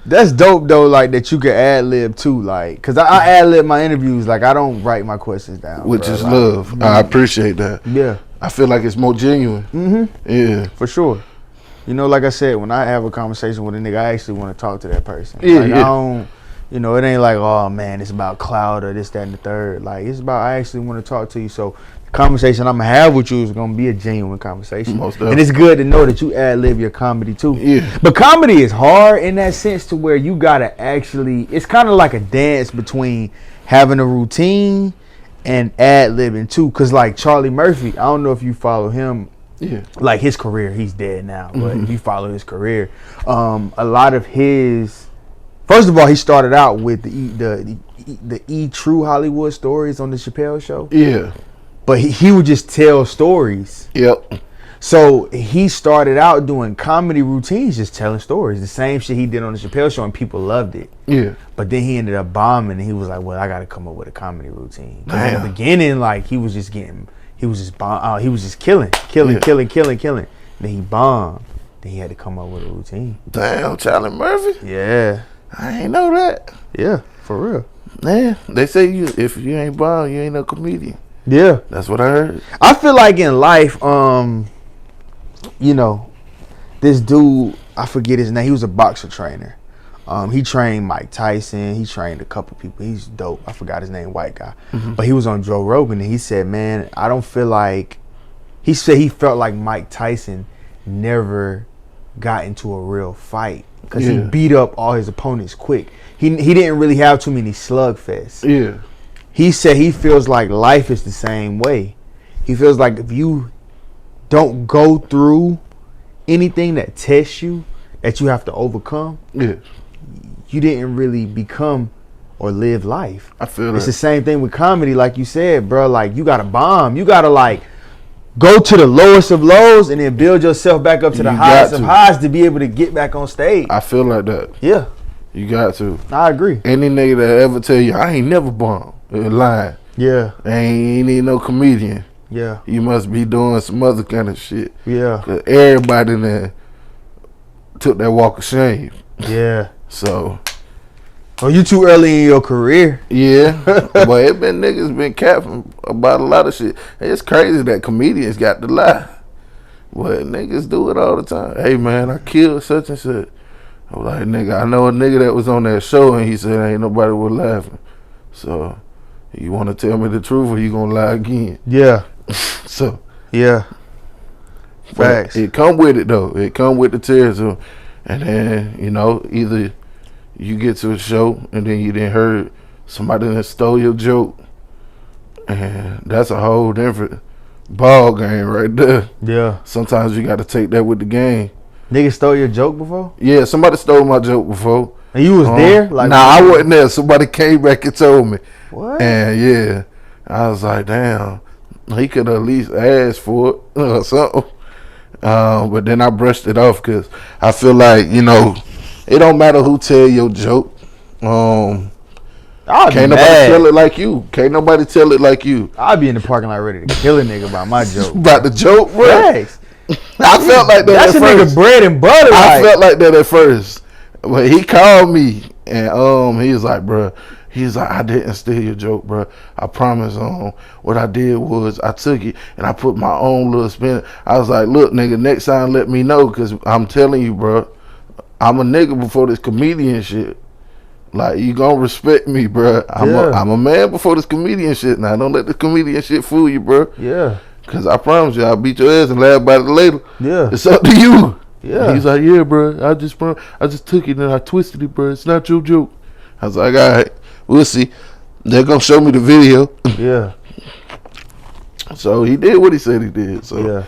Speaker 1: That's dope though, like that you can ad lib too, like, cause I ad lib my interviews, like I don't write my questions down.
Speaker 2: Which
Speaker 1: bro.
Speaker 2: is
Speaker 1: like,
Speaker 2: love. I appreciate that.
Speaker 1: Yeah.
Speaker 2: I feel like it's more genuine.
Speaker 1: Mm-hmm.
Speaker 2: Yeah.
Speaker 1: For sure. You know, like I said, when I have a conversation with a nigga, I actually want to talk to that person.
Speaker 2: Yeah,
Speaker 1: like,
Speaker 2: yeah.
Speaker 1: I don't, you know, it ain't like, oh man, it's about clout or this, that, and the third. Like, it's about I actually want to talk to you. So the conversation I'm gonna have with you is gonna be a genuine conversation.
Speaker 2: Most
Speaker 1: and it's good to know that you ad lib your comedy too.
Speaker 2: Yeah.
Speaker 1: But comedy is hard in that sense to where you gotta actually, it's kind of like a dance between having a routine and ad libbing too. Cause like Charlie Murphy, I don't know if you follow him.
Speaker 2: Yeah.
Speaker 1: Like his career, he's dead now, but if you follow his career, a lot of his, first of all, he started out with the E True Hollywood stories on the Chappelle Show.
Speaker 2: Yeah.
Speaker 1: But he would just tell stories.
Speaker 2: Yep.
Speaker 1: So he started out doing comedy routines, just telling stories. The same shit he did on the Chappelle Show, and people loved it.
Speaker 2: Yeah.
Speaker 1: But then he ended up bombing, and he was like, well, I got to come up with a comedy routine. 'Cause in
Speaker 2: Damn.
Speaker 1: the beginning, like, he was just killing. Then he bombed. Then he had to come up with a routine.
Speaker 2: Damn, Charlie Murphy.
Speaker 1: Yeah.
Speaker 2: I ain't know that.
Speaker 1: Yeah, for real.
Speaker 2: Man, they say if you ain't bomb, you ain't no comedian.
Speaker 1: Yeah.
Speaker 2: That's what I heard.
Speaker 1: I feel like in life, you know, this dude, I forget his name. He was a boxer trainer. He trained Mike Tyson. He trained a couple people. He's dope. I forgot his name, white guy. But he was on Joe Rogan, and he said, man, I don't feel like, he said he felt like Mike Tyson never got into a real fight because he beat up all his opponents quick. He didn't really have too many slugfests.
Speaker 2: Yeah.
Speaker 1: He said he feels like life is the same way. He feels like if you don't go through anything that tests you, that you have to overcome, you didn't really become or live life.
Speaker 2: I feel
Speaker 1: it's
Speaker 2: that.
Speaker 1: the same thing with comedy, like you said, bro. Like, you gotta bomb. You gotta like go to the lowest of lows and then build yourself back up to the highest of highs to be able to get back on stage.
Speaker 2: I feel like that.
Speaker 1: Yeah.
Speaker 2: You got to.
Speaker 1: I agree.
Speaker 2: Any nigga that ever tell you I ain't never bombed, lying.
Speaker 1: Yeah.
Speaker 2: Ain't need no comedian.
Speaker 1: Yeah.
Speaker 2: You must be doing some other kind of shit.
Speaker 1: Yeah.
Speaker 2: 'Cause everybody there took that walk of shame.
Speaker 1: Yeah.
Speaker 2: So.
Speaker 1: Oh, you too early in your career.
Speaker 2: Yeah. But it been niggas been capping about a lot of shit. It's crazy that comedians got to lie. But niggas do it all the time. Hey man, I killed such and such. I'm like, nigga, I know a nigga that was on that show and he said ain't nobody was laughing. So you want to tell me the truth or you gonna lie again?
Speaker 1: Yeah.
Speaker 2: So
Speaker 1: yeah. Facts.
Speaker 2: It come with it though. It come with the territory. And then, you know, either you get to a show and then you didn't heard somebody that stole your joke. And that's a whole different ball game right there.
Speaker 1: Yeah.
Speaker 2: Sometimes you gotta take that with the game.
Speaker 1: Niggas stole your joke before?
Speaker 2: Yeah, somebody stole my joke before.
Speaker 1: And you was there?
Speaker 2: Like, nah, I wasn't there. Somebody came back and told me.
Speaker 1: What?
Speaker 2: And yeah, I was like, damn, he could at least ask for it or something. But then I brushed it off because I feel like, you know, it don't matter who tell your joke. Can't nobody tell it like you. Can't nobody tell it like you.
Speaker 1: I'd be in the parking lot ready to kill a nigga about my joke.
Speaker 2: About the joke, bro.
Speaker 1: Thanks.
Speaker 2: I felt like that
Speaker 1: That's
Speaker 2: at
Speaker 1: a
Speaker 2: first.
Speaker 1: nigga bread and butter.
Speaker 2: I felt like that at first. But he called me and he was like, bro, he's like, I didn't steal your joke, bro. I promise. What I did was I took it and I put my own little spin. I was like, look, nigga, next time let me know because I'm telling you, bro, I'm a nigga before this comedian shit. Like, you gonna respect me, bro. I'm a man before this comedian shit. Now, don't let the comedian shit fool you, bro.
Speaker 1: Yeah.
Speaker 2: Because I promise you, I'll beat your ass and laugh about it later.
Speaker 1: Yeah.
Speaker 2: It's up to you.
Speaker 1: Yeah.
Speaker 2: He's like, yeah, bro. I just took it and I twisted it, bro. It's not your joke. I was like, all right, we'll see. They're gonna show me the video.
Speaker 1: Yeah.
Speaker 2: So he did what he said he did. So
Speaker 1: Yeah.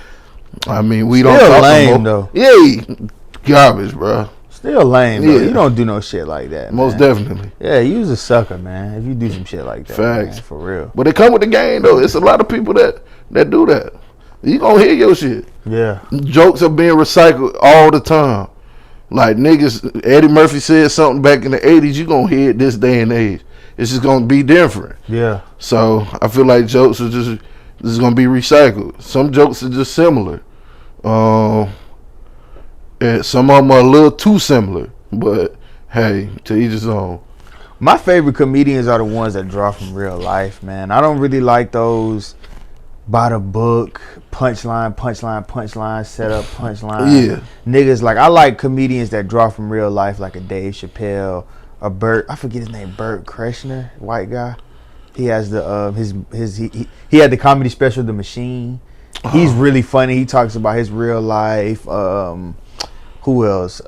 Speaker 2: I mean, we
Speaker 1: Still
Speaker 2: don't talk
Speaker 1: lame,
Speaker 2: no more.
Speaker 1: though.
Speaker 2: Yeah, garbage, bro.
Speaker 1: Still lame, though.
Speaker 2: Yeah.
Speaker 1: You don't do no shit like that,
Speaker 2: Most
Speaker 1: man.
Speaker 2: definitely.
Speaker 1: Yeah, you was a sucker, man. If you do some shit like that,
Speaker 2: Facts.
Speaker 1: man, for real.
Speaker 2: But it come with the game, though. It's a lot of people that do that. You gonna hear your shit.
Speaker 1: Yeah.
Speaker 2: Jokes are being recycled all the time. Like niggas, Eddie Murphy said something back in the 80s. You gonna hear it this day and age. It's just gonna be different.
Speaker 1: Yeah.
Speaker 2: So I feel like jokes are just gonna be recycled. Some jokes are just similar. And some of them are a little too similar. But hey, to each his own.
Speaker 1: My favorite comedians are the ones that draw from real life, man. I don't really like those by the book, punchline, set up, punchline.
Speaker 2: Yeah.
Speaker 1: Niggas, like, I like comedians that draw from real life, like a Dave Chappelle, a Bert, I forget his name, Bert Kreschner, white guy. He has the he had the comedy special, The Machine. He's really funny. He talks about his real life. Who else?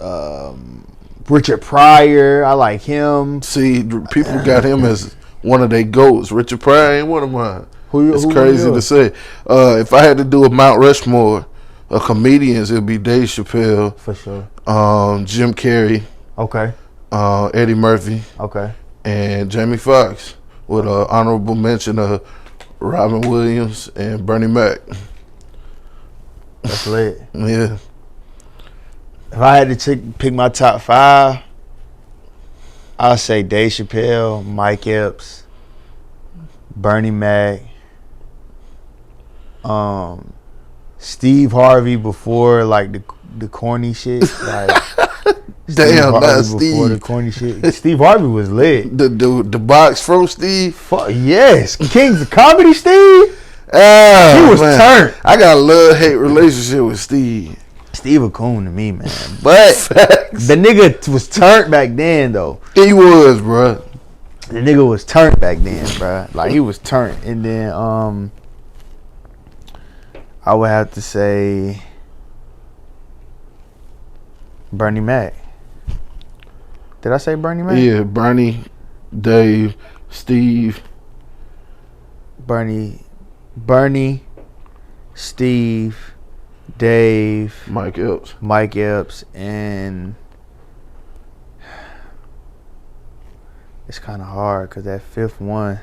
Speaker 1: Richard Pryor. I like him.
Speaker 2: See, people got him as one of their goats. Richard Pryor ain't one of mine. It's crazy to say. If I had to do a Mount Rushmore of comedians, it'd be Dave Chappelle.
Speaker 1: For sure.
Speaker 2: Jim Carrey.
Speaker 1: Okay.
Speaker 2: Eddie Murphy.
Speaker 1: Okay.
Speaker 2: And Jamie Foxx. With an honorable mention of Robin Williams and Bernie Mac.
Speaker 1: That's lit.
Speaker 2: Yeah.
Speaker 1: If I had to pick my top 5, I'll say Dave Chappelle, Mike Epps, Bernie Mac, Steve Harvey before like the corny shit. Like,
Speaker 2: Damn, that's
Speaker 1: before
Speaker 2: Steve.
Speaker 1: the corny shit. Steve Harvey was lit.
Speaker 2: The box from Steve.
Speaker 1: Fuck yes, Kings of Comedy, Steve.
Speaker 2: Ah,
Speaker 1: He was turned.
Speaker 2: I got a love-hate relationship with Steve.
Speaker 1: Steve a coon to me, man. But the nigga was turned back then, though.
Speaker 2: He was, bro.
Speaker 1: The nigga was turned back then, bro. Like, he was turned. And then I would have to say Bernie Mac. Did I say Bernie Mac?
Speaker 2: Yeah, Bernie, Dave, Steve.
Speaker 1: Bernie, Steve, Dave,
Speaker 2: Mike
Speaker 1: Epps, and it's kind of hard because that fifth one,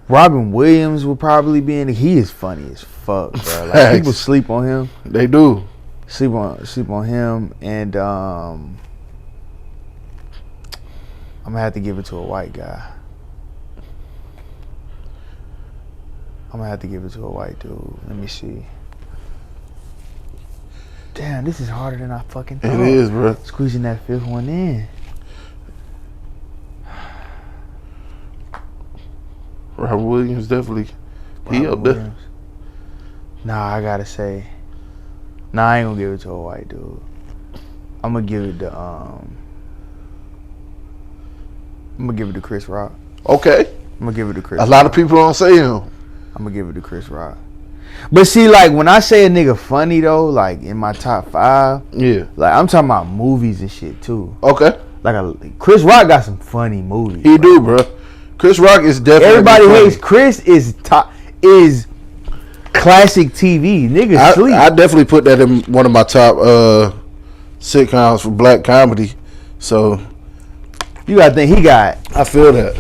Speaker 1: Robin Williams will probably be in it. He is funny as fuck, bro. Like, people sleep on him.
Speaker 2: They do.
Speaker 1: Sleep on him, and I'm gonna have to give it to a white guy. I'm gonna have to give it to a white dude. Let me see. Damn, this is harder than I fucking thought.
Speaker 2: It is, bro.
Speaker 1: Squeezing that fifth one in.
Speaker 2: Robert Williams definitely. He
Speaker 1: Robert
Speaker 2: up there.
Speaker 1: Williams. Nah, I gotta say. Nah, I ain't gonna give it to a white dude. I'm gonna give it to Chris Rock.
Speaker 2: Okay.
Speaker 1: I'm gonna give it to Chris.
Speaker 2: A lot of people don't say him.
Speaker 1: I'm gonna give it to Chris Rock. But see, like, when I say a nigga funny though, like in my top 5,
Speaker 2: Yeah.
Speaker 1: like I'm talking about movies and shit too.
Speaker 2: Okay.
Speaker 1: Like Chris Rock got some funny movies.
Speaker 2: He do, bro. Chris Rock is definitely.
Speaker 1: Everybody
Speaker 2: funny.
Speaker 1: hates Chris is classic TV. Niggas sleep.
Speaker 2: I definitely put that in one of my top sitcoms for black comedy. So
Speaker 1: You gotta think he got.
Speaker 2: I feel that.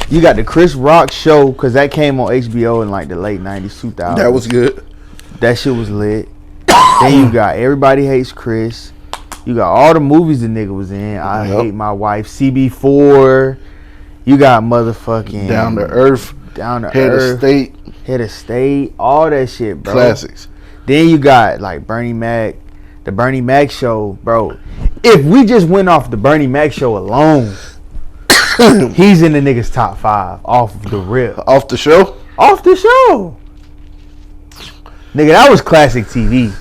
Speaker 1: You got the Chris Rock show because that came on HBO in like the late 90s, 2000s.
Speaker 2: That was good.
Speaker 1: That shit was lit. Then you got Everybody Hates Chris. You got all the movies the nigga was in. I Hate My Wife, CB4. You got motherfucking
Speaker 2: Down to Earth, Head of State,
Speaker 1: Head of State, all that shit, bro.
Speaker 2: classics.
Speaker 1: Then you got like Bernie Mac, the Bernie Mac show, bro. If we just went off the Bernie Mac show alone, he's in the niggas top 5 off the rip.
Speaker 2: Off the show?
Speaker 1: Off the show. Nigga, that was classic TV.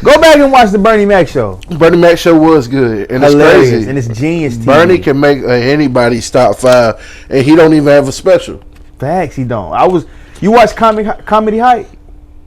Speaker 1: Go back and watch the Bernie Mac show.
Speaker 2: Bernie Mac show was good. And
Speaker 1: Hilarious.
Speaker 2: it's crazy.
Speaker 1: And it's genius TV.
Speaker 2: Bernie can make anybody's top 5, and he don't even have a special.
Speaker 1: Facts, he don't. You watch Comedy Hype?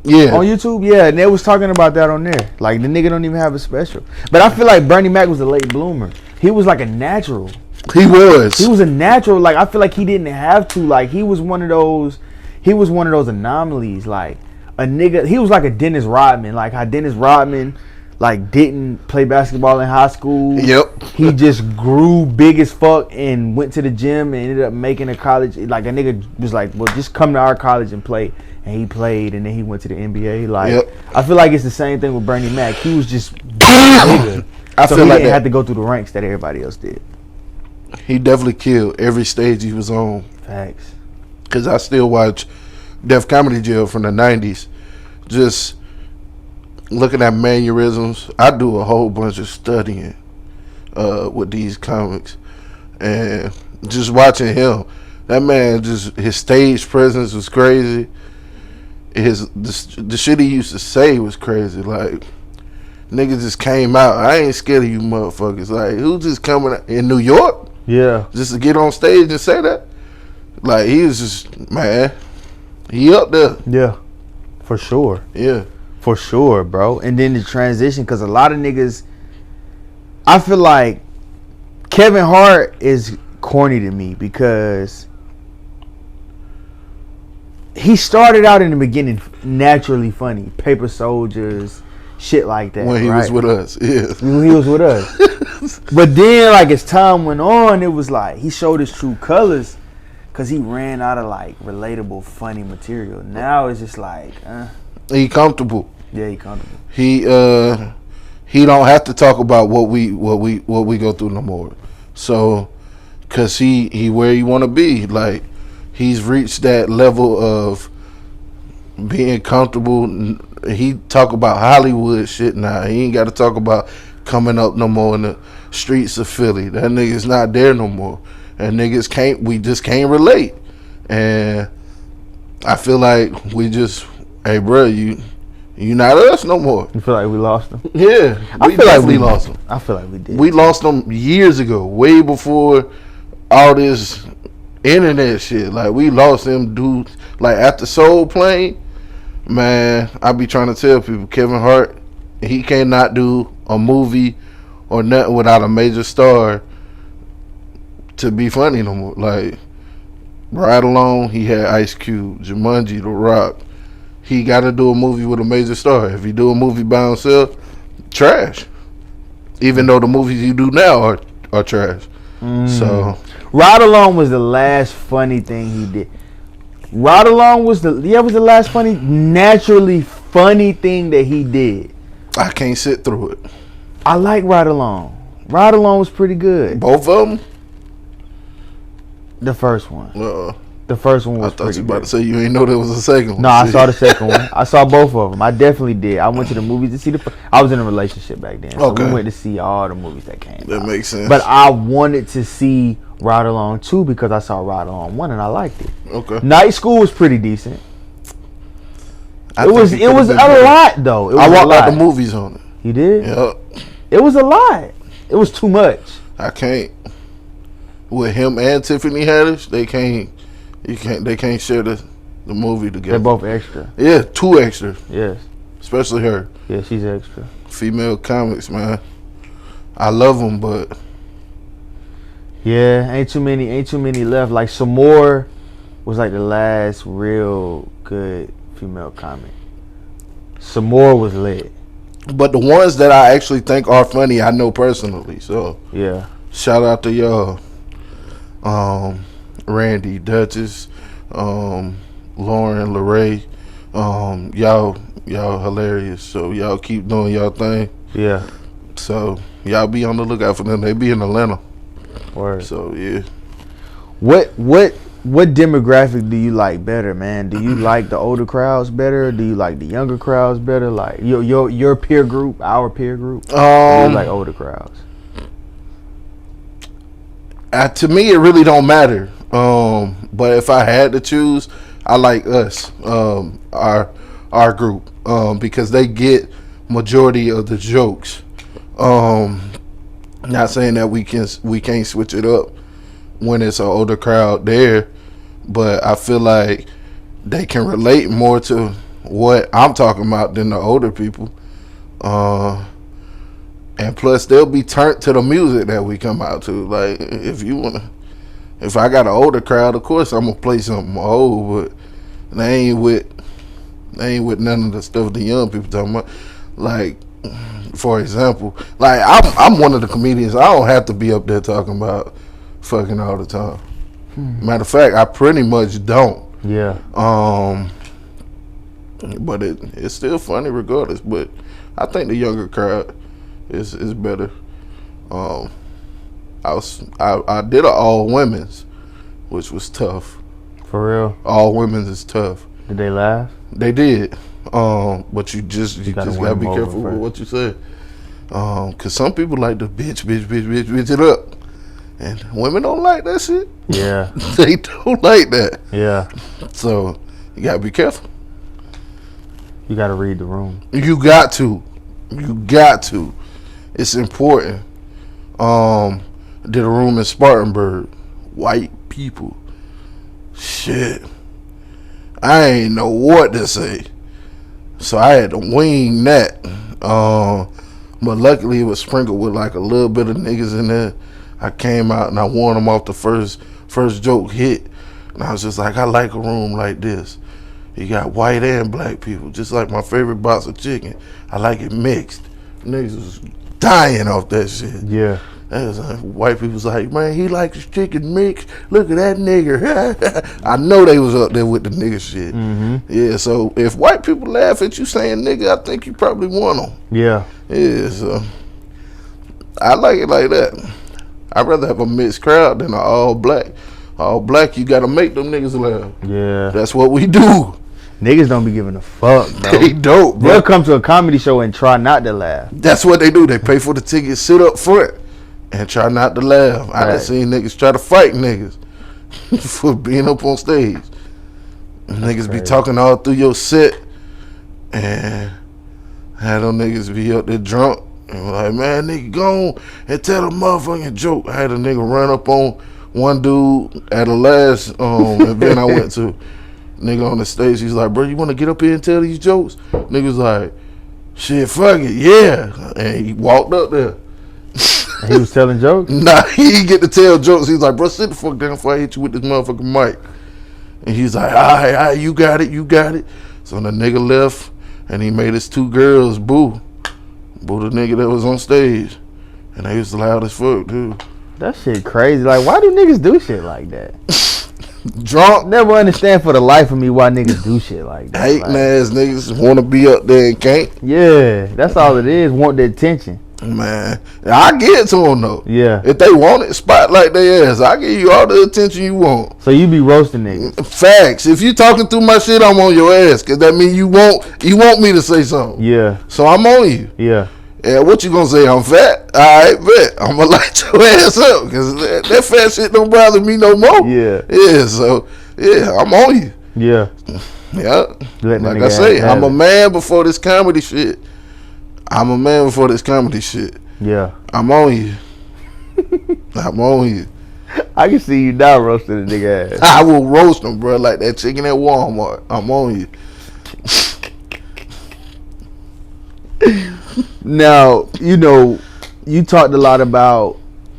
Speaker 2: Yeah.
Speaker 1: On YouTube? Yeah, and they was talking about that on there. Like, the nigga don't even have a special. But I feel like Bernie Mac was a late bloomer. He was like a natural.
Speaker 2: He was.
Speaker 1: He was a natural. Like, I feel like he didn't have to. Like, he was one of those. he was one of those anomalies. Like a nigga, he was like a Dennis Rodman. Like how Dennis Rodman like didn't play basketball in high school.
Speaker 2: Yep.
Speaker 1: He just grew big as fuck and went to the gym and ended up making a college. Like a nigga was like, well, just come to our college and play. And he played, and then he went to the NBA. Like,
Speaker 2: Yep.
Speaker 1: I feel like it's the same thing with Bernie Mac. He was just bigger.
Speaker 2: I
Speaker 1: So
Speaker 2: feel
Speaker 1: he
Speaker 2: like
Speaker 1: didn't
Speaker 2: that.
Speaker 1: have to go through the ranks that everybody else did.
Speaker 2: He definitely killed every stage he was on.
Speaker 1: Facts.
Speaker 2: Because I still watch Def Comedy Jail from the 90s. Just looking at mannerisms. I do a whole bunch of studying with these comics. And just watching him. That man, just his stage presence was crazy. The shit he used to say was crazy. Like, niggas just came out. I ain't scared of you motherfuckers. Like, who just coming out in New York
Speaker 1: Yeah.
Speaker 2: just to get on stage and say that? Like, he was just, man, he up there.
Speaker 1: Yeah. For sure.
Speaker 2: Yeah.
Speaker 1: For sure, bro. And then the transition, because a lot of niggas, I feel like Kevin Hart is corny to me because he started out in the beginning naturally funny. Paper Soldiers, shit like that.
Speaker 2: When he
Speaker 1: right?
Speaker 2: was with us. Yeah.
Speaker 1: When he was with us. But then, like, as time went on, it was like he showed his true colors because he ran out of, like, relatable, funny material. Now it's just like,
Speaker 2: He comfortable.
Speaker 1: yeah, he comfortable.
Speaker 2: He don't have to talk about what we go through no more. So, cause he where he want to be. Like, he's reached that level of being comfortable. He talk about Hollywood shit now. He ain't got to talk about coming up no more in the streets of Philly. That nigga's not there no more. And niggas we just can't relate. And I feel like we just, hey bro, you not us no more.
Speaker 1: You feel like we lost him?
Speaker 2: Yeah,
Speaker 1: I
Speaker 2: we
Speaker 1: feel like
Speaker 2: definitely
Speaker 1: we
Speaker 2: lost him.
Speaker 1: I feel like we did.
Speaker 2: We lost them years ago, way before all this internet shit. Like, we lost them dudes. Like, after Soul Plane, man, I be trying to tell people, Kevin Hart, he cannot do a movie or nothing without a major star to be funny no more. Like, Ride Alone, he had Ice Cube, Jumanji, The Rock. He got to do a movie with a major star. If he do a movie by himself, trash. Even though the movies you do now are trash. So,
Speaker 1: Ride Along was the last funny thing he did. Ride Along was the last funny, naturally funny thing that he did.
Speaker 2: I can't sit through it.
Speaker 1: I like Ride Along. Ride Along was pretty good.
Speaker 2: Both of them?
Speaker 1: The first one.
Speaker 2: I
Speaker 1: The first one was
Speaker 2: thought
Speaker 1: pretty
Speaker 2: you about
Speaker 1: good.
Speaker 2: to say you ain't know there was a second one.
Speaker 1: No, I saw the second one. I saw both of them. I definitely did. I went to the movies to see I was in a relationship back then, so
Speaker 2: Okay.
Speaker 1: we went to see all the movies that came
Speaker 2: That
Speaker 1: out.
Speaker 2: makes sense.
Speaker 1: But I wanted to see Ride Along 2 because I saw Ride Along 1 and I liked it.
Speaker 2: Okay.
Speaker 1: Night School was pretty decent.
Speaker 2: I
Speaker 1: It
Speaker 2: think
Speaker 1: was
Speaker 2: it
Speaker 1: it was
Speaker 2: could've
Speaker 1: a
Speaker 2: been better.
Speaker 1: lot though. It was
Speaker 2: I
Speaker 1: a
Speaker 2: walked
Speaker 1: lot.
Speaker 2: out the movies on it.
Speaker 1: You did?
Speaker 2: Yep.
Speaker 1: It was a lot. It was too much.
Speaker 2: I can't. With him and Tiffany Haddish, they can't share the movie together.
Speaker 1: They're both extra.
Speaker 2: Yeah, two extras,
Speaker 1: Yes.
Speaker 2: especially her.
Speaker 1: Yeah, she's extra.
Speaker 2: Female comics, man. I love them, but
Speaker 1: Yeah, ain't too many left. Like some more was like the last real good female comic. Some more was lit.
Speaker 2: the ones that I actually think are funny, I know personally. So
Speaker 1: Yeah.
Speaker 2: shout out to y'all. Randy, Duchess, Lauren, Larae. Y'all hilarious. So y'all keep doing y'all thing.
Speaker 1: Yeah.
Speaker 2: So y'all be on the lookout for them. They be in Atlanta.
Speaker 1: Word.
Speaker 2: So yeah.
Speaker 1: What demographic do you like better, man? Do you like the older crowds better? Do you like the younger crowds better? Like your peer group, our peer group? Or do you like older crowds?
Speaker 2: To me, it really don't matter. But if I had to choose, I like us, our group, because they get majority of the jokes. Not saying that we can't switch it up when it's an older crowd there, but I feel like they can relate more to what I'm talking about than the older people. And plus, they'll be turned to the music that we come out to. Like, if I got an older crowd, of course I'm gonna play something old, but They ain't with none of the stuff the young people talking about. Like, for example, like I'm one of the comedians. I don't have to be up there talking about fucking all the time. Matter of fact, I pretty much don't.
Speaker 1: Yeah.
Speaker 2: But it's still funny regardless. But I think the younger crowd is better. I did an all women's, which was tough.
Speaker 1: For real?
Speaker 2: All women's is tough.
Speaker 1: Did they laugh?
Speaker 2: They did. But you just gotta be careful with what you say. Cause some people like to bitch it up. And women don't like that shit.
Speaker 1: Yeah.
Speaker 2: They don't like that.
Speaker 1: Yeah.
Speaker 2: So you gotta be careful.
Speaker 1: You gotta read the room.
Speaker 2: You got to. It's important. Did a room in Spartanburg. White people. Shit. I ain't know what to say. So I had to wing that. But luckily it was sprinkled with like a little bit of niggas in there. I came out and I warned them off the first joke hit. And I was just like, I like a room like this. You got white and black people, just like my favorite box of chicken. I like it mixed. Niggas was dying off that shit.
Speaker 1: Yeah.
Speaker 2: That was white people was like, man, he likes his chicken mixed. Look at that nigger. I know they was up there with the nigga shit.
Speaker 1: Mm-hmm.
Speaker 2: Yeah, so if white people laugh at you saying nigga, I think you probably want them.
Speaker 1: Yeah.
Speaker 2: Yeah, so I like it like that. I'd rather have a mixed crowd than an all black. All black, you gotta make them niggas laugh.
Speaker 1: Yeah.
Speaker 2: That's what we do.
Speaker 1: Niggas don't be giving a fuck, bro.
Speaker 2: They don't, bro.
Speaker 1: They'll come to a comedy show and try not to laugh.
Speaker 2: That's what they do. They pay for the ticket, sit up front, and try not to laugh. I done seen niggas try to fight niggas for being up on stage. Niggas be talking all through your set, and had them niggas be up there drunk. And like, man, nigga, go on and tell a motherfucking joke. I had a nigga run up on one dude at the last event I went to. Nigga on the stage, he's like, bro, you want to get up here and tell these jokes? Nigga's like, shit, fuck it, yeah. And he walked up there.
Speaker 1: And he was telling jokes?
Speaker 2: Nah, he didn't get to tell jokes. He's like, bro, sit the fuck down before I hit you with this motherfucking mic. And he's like, all right, you got it. So the nigga left, and he made his two girls boo the nigga that was on stage. And they was loud as fuck, dude.
Speaker 1: That shit crazy. Like, why do niggas do shit like that?
Speaker 2: Drunk.
Speaker 1: Never understand for the life of me why niggas do shit like that.
Speaker 2: Hating
Speaker 1: like,
Speaker 2: ass niggas want to be up there and can't.
Speaker 1: Yeah, that's all it is. Want the attention.
Speaker 2: Man, I get it to them though.
Speaker 1: Yeah.
Speaker 2: If they want it, spotlight their ass. I give you all the attention you want.
Speaker 1: So you be roasting niggas.
Speaker 2: Facts. If you talking through my shit, I'm on your ass, cause that mean you want me to say something.
Speaker 1: Yeah.
Speaker 2: So I'm on you.
Speaker 1: Yeah.
Speaker 2: And what you gonna say? I'm fat? Alright, bet. I'm gonna light your ass up, cause that fat shit don't bother me no more.
Speaker 1: Yeah.
Speaker 2: Yeah. So yeah, I'm on you.
Speaker 1: Yeah.
Speaker 2: Yeah. Like I say, I'm a man before this comedy shit. Yeah. I'm on you. I'm on you.
Speaker 1: I can see you now roasting a nigga ass.
Speaker 2: I will roast them, bro, like that chicken at Walmart. I'm on you.
Speaker 1: Now, you talked a lot about,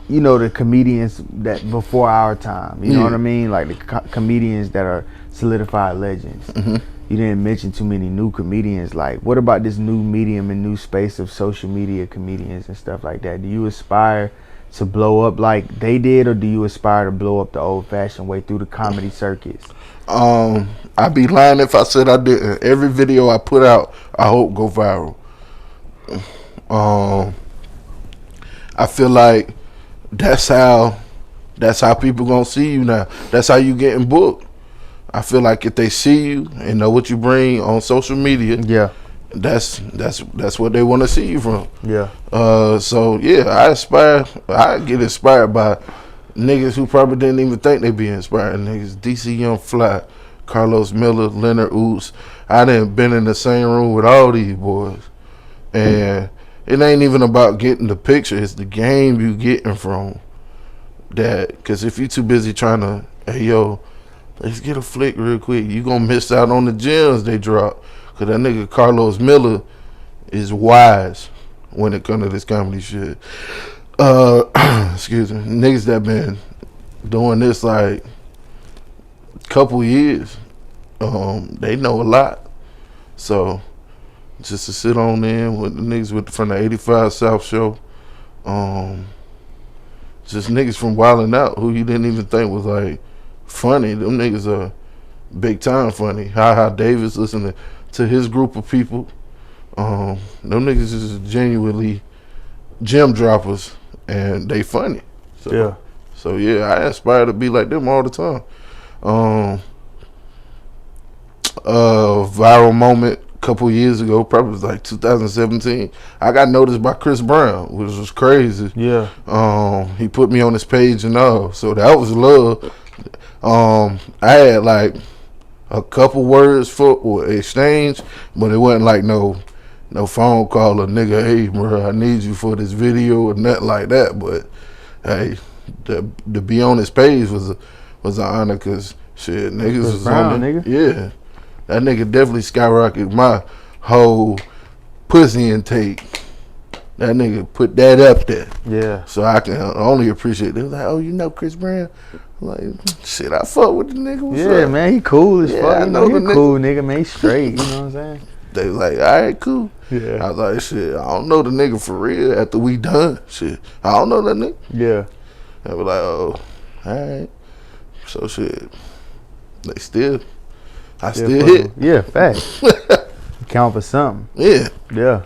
Speaker 1: the comedians that before our time. You know what I mean? Like the comedians that are solidified legends.
Speaker 2: Mm-hmm.
Speaker 1: You didn't mention too many new comedians. Like, what about this new medium and new space of social media comedians and stuff like that? Do you aspire to blow up like they did, or do you aspire to blow up the old-fashioned way through the comedy circuits?
Speaker 2: I'd be lying if I said I didn't. Every video I put out, I hope go viral. I feel like that's how people gonna see you now. That's how you getting booked. I feel like if they see you and know what you bring on social media,
Speaker 1: yeah,
Speaker 2: that's what they want to see you from.
Speaker 1: Yeah.
Speaker 2: So yeah, I get inspired by niggas who probably didn't even think they be inspired. Niggas, DC Young Fly, Carlos Miller, Leonard Oots. I done been in the same room with all these boys, and it ain't even about getting the picture. It's the game you getting from that. Because if you too busy trying to, hey yo, let's get a flick real quick, you gonna miss out on the gems they drop. Because that nigga Carlos Miller is wise when it comes to this comedy shit. Excuse me. Niggas that been doing this like couple years. They know a lot. So just to sit on in with the niggas from the 85 South show. Just niggas from Wildin' Out who you didn't even think was like funny. Them niggas are big time funny. Ha Davis listening to his group of people. Them niggas is genuinely gem droppers and they funny. So yeah, I aspire to be like them all the time. Viral moment a couple years ago, probably was like 2017. I got noticed by Chris Brown, which was crazy.
Speaker 1: Yeah.
Speaker 2: He put me on his page and all, so that was love. I had like a couple words for exchange, but it wasn't like no phone call or nigga, hey bro, I need you for this video or nothing like that. But hey, to be on his page was an honor, cause shit, niggas
Speaker 1: Chris
Speaker 2: was
Speaker 1: Brown,
Speaker 2: on
Speaker 1: nigga.
Speaker 2: Yeah, that nigga definitely skyrocketed my whole pussy intake. That nigga put that up there.
Speaker 1: Yeah.
Speaker 2: So I can only appreciate it. They was like, oh, you know Chris Brown? I'm like, shit, I fuck with the nigga. What's up?
Speaker 1: Man, he cool as fuck.
Speaker 2: I know
Speaker 1: he
Speaker 2: the
Speaker 1: cool nigga, man. He straight, you know what I'm saying?
Speaker 2: They was like, all right, cool.
Speaker 1: Yeah.
Speaker 2: I was like, shit, I don't know the nigga for real after we done. Shit, I don't know that nigga.
Speaker 1: Yeah.
Speaker 2: I was like, oh, all right. So shit, I still hit.
Speaker 1: Yeah, facts. Count for something.
Speaker 2: Yeah.
Speaker 1: Yeah.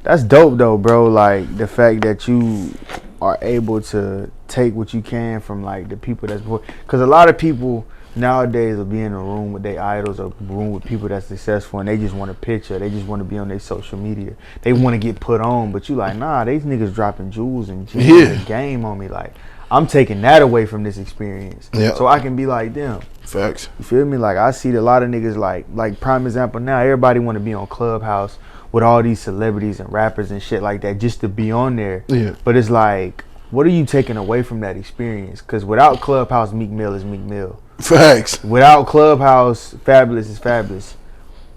Speaker 1: That's dope though, bro. Like the fact that you are able to take what you can from like the people that's, because a lot of people nowadays will be in a room with their idols or room with people that's successful and they just want a picture. They just want to be on their social media. They want to get put on, but you like, nah, these niggas dropping jewels and gems and game on me. Like, I'm taking that away from this experience.
Speaker 2: Yeah.
Speaker 1: So I can be like them.
Speaker 2: Facts.
Speaker 1: You feel me? Like I see a lot of niggas like prime example now, everybody want to be on Clubhouse with all these celebrities and rappers and shit like that just to be on there.
Speaker 2: Yeah.
Speaker 1: But it's like, what are you taking away from that experience? Because without Clubhouse, Meek Mill is Meek Mill.
Speaker 2: Facts.
Speaker 1: Without Clubhouse, Fabulous is Fabulous.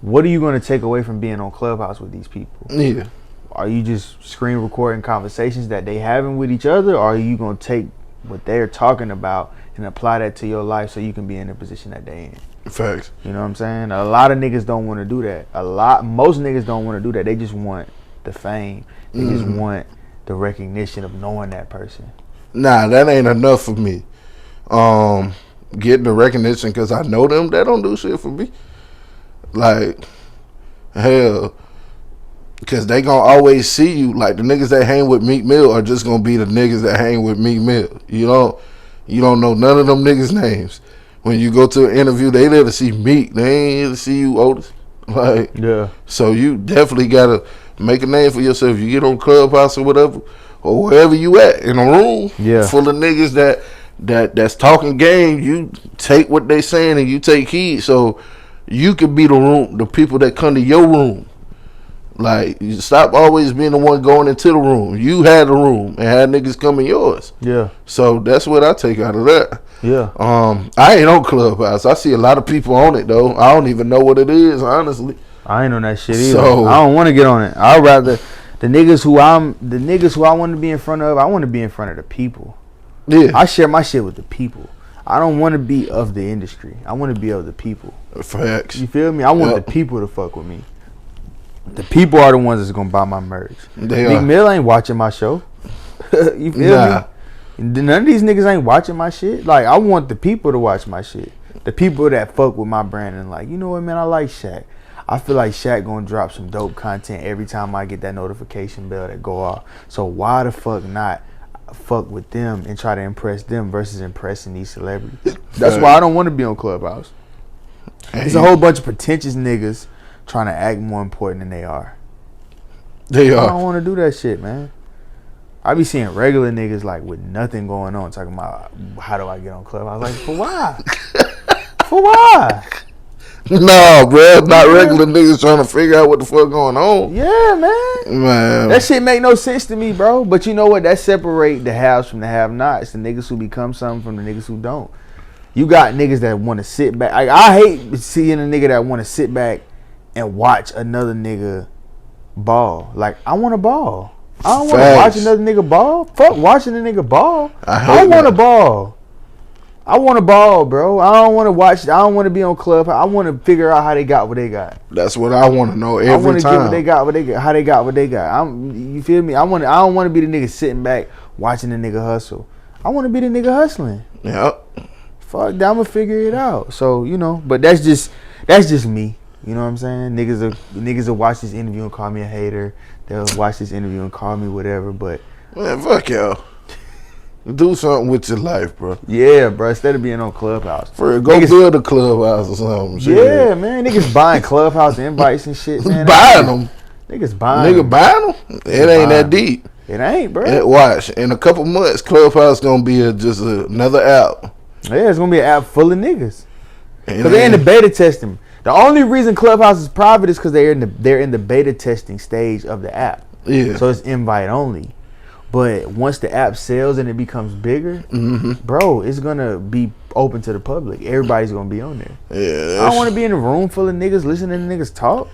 Speaker 1: What are you going to take away from being on Clubhouse with these people?
Speaker 2: Yeah.
Speaker 1: Are you just screen recording conversations that they having with each other, or are you going to take what they're talking about and apply that to your life so you can be in the position that they in?
Speaker 2: Facts.
Speaker 1: You know what I'm saying? A lot of niggas don't want to do that. Most niggas don't want to do that. They just want the fame. They just want the recognition of knowing that person.
Speaker 2: Nah, that ain't enough for me. Getting the recognition because I know them, that don't do shit for me. Like, hell, because they gonna always see you. Like, the niggas that hang with Meek Mill are just gonna be the niggas that hang with Meek Mill. You don't know none of them niggas' names. When you go to an interview, they there to see Meek. They ain't here to see you, Otis. Like,
Speaker 1: yeah.
Speaker 2: So you definitely gotta make a name for yourself. You get on Clubhouse or whatever, or wherever you at in a room full of niggas that's talking game. You take what they saying and you take heed, so you could be the people that come to your room. Like, you stop always being the one going into the room. You had the room and had niggas come in yours.
Speaker 1: Yeah.
Speaker 2: So that's what I take out of that.
Speaker 1: Yeah.
Speaker 2: I ain't on Clubhouse. I see a lot of people on it though. I don't even know what it is, honestly.
Speaker 1: I ain't on that shit either.
Speaker 2: So,
Speaker 1: I don't want to get on it. I'd rather the niggas who I want to be in front of, I want to be in front of the people.
Speaker 2: Yeah.
Speaker 1: I share my shit with the people. I don't want to be of the industry. I want to be of the people.
Speaker 2: Facts.
Speaker 1: You feel me? I want the people to fuck with me. The people are the ones that's gonna buy my merch. Meek Mill ain't watching my show. You feel me? None of these niggas ain't watching my shit. Like, I want the people to watch my shit. The people that fuck with my brand and like, you know what, man, I like Shaq. I feel like Shaq gonna drop some dope content every time I get that notification bell that go off. So why the fuck not fuck with them and try to impress them versus impressing these celebrities? That's why I don't want to be on Clubhouse. It's a whole bunch of pretentious niggas trying to act more important than they are. I don't want to do that shit, man. I be seeing regular niggas like with nothing going on talking about how do I get on Clubhouse. Like, for why? For why?
Speaker 2: No, bro, not regular niggas trying to figure out what the fuck going on.
Speaker 1: Yeah, man. That shit make no sense to me, bro. But you know what? That separate the haves from the have-nots. The niggas who become something from the niggas who don't. You got niggas that want to sit back. Like, I hate seeing a nigga that want to sit back and watch another nigga ball. Like, I want to ball. I don't want to watch another nigga ball. Fuck watching a nigga ball. I want to ball. I want to ball, bro. I don't want to watch. I don't want to be on Clubhouse. I want to figure out how they got what they got.
Speaker 2: That's what I want to know every time.
Speaker 1: I want to get what they got, how they got what they got. You feel me? I don't want to be the nigga sitting back watching the nigga hustle. I want to be the nigga hustling.
Speaker 2: Yep.
Speaker 1: Fuck, I'm gonna figure it out. So but that's just me. You know what I'm saying? Niggas will watch this interview and call me a hater. They'll watch this interview and call me whatever. But
Speaker 2: man, fuck y'all. Do something with your life, bro.
Speaker 1: Yeah, bro. Instead of being on Clubhouse,
Speaker 2: go build a Clubhouse or something. Shit.
Speaker 1: Yeah, man. Niggas buying Clubhouse invites and shit, man.
Speaker 2: Buying them.
Speaker 1: Niggas buying.
Speaker 2: Nigga buying them. It ain't that deep.
Speaker 1: It ain't, bro.
Speaker 2: Watch, in a couple months, Clubhouse gonna be just another app.
Speaker 1: Yeah, it's gonna be an app full of niggas. Cause they're in the beta testing. The only reason Clubhouse is private is because they're in the beta testing stage of the app.
Speaker 2: Yeah. So
Speaker 1: it's invite only. But once the app sells and it becomes bigger, bro, it's gonna be open to the public. Everybody's gonna be on there.
Speaker 2: Yeah.
Speaker 1: I don't want to be in a room full of niggas listening to niggas talk.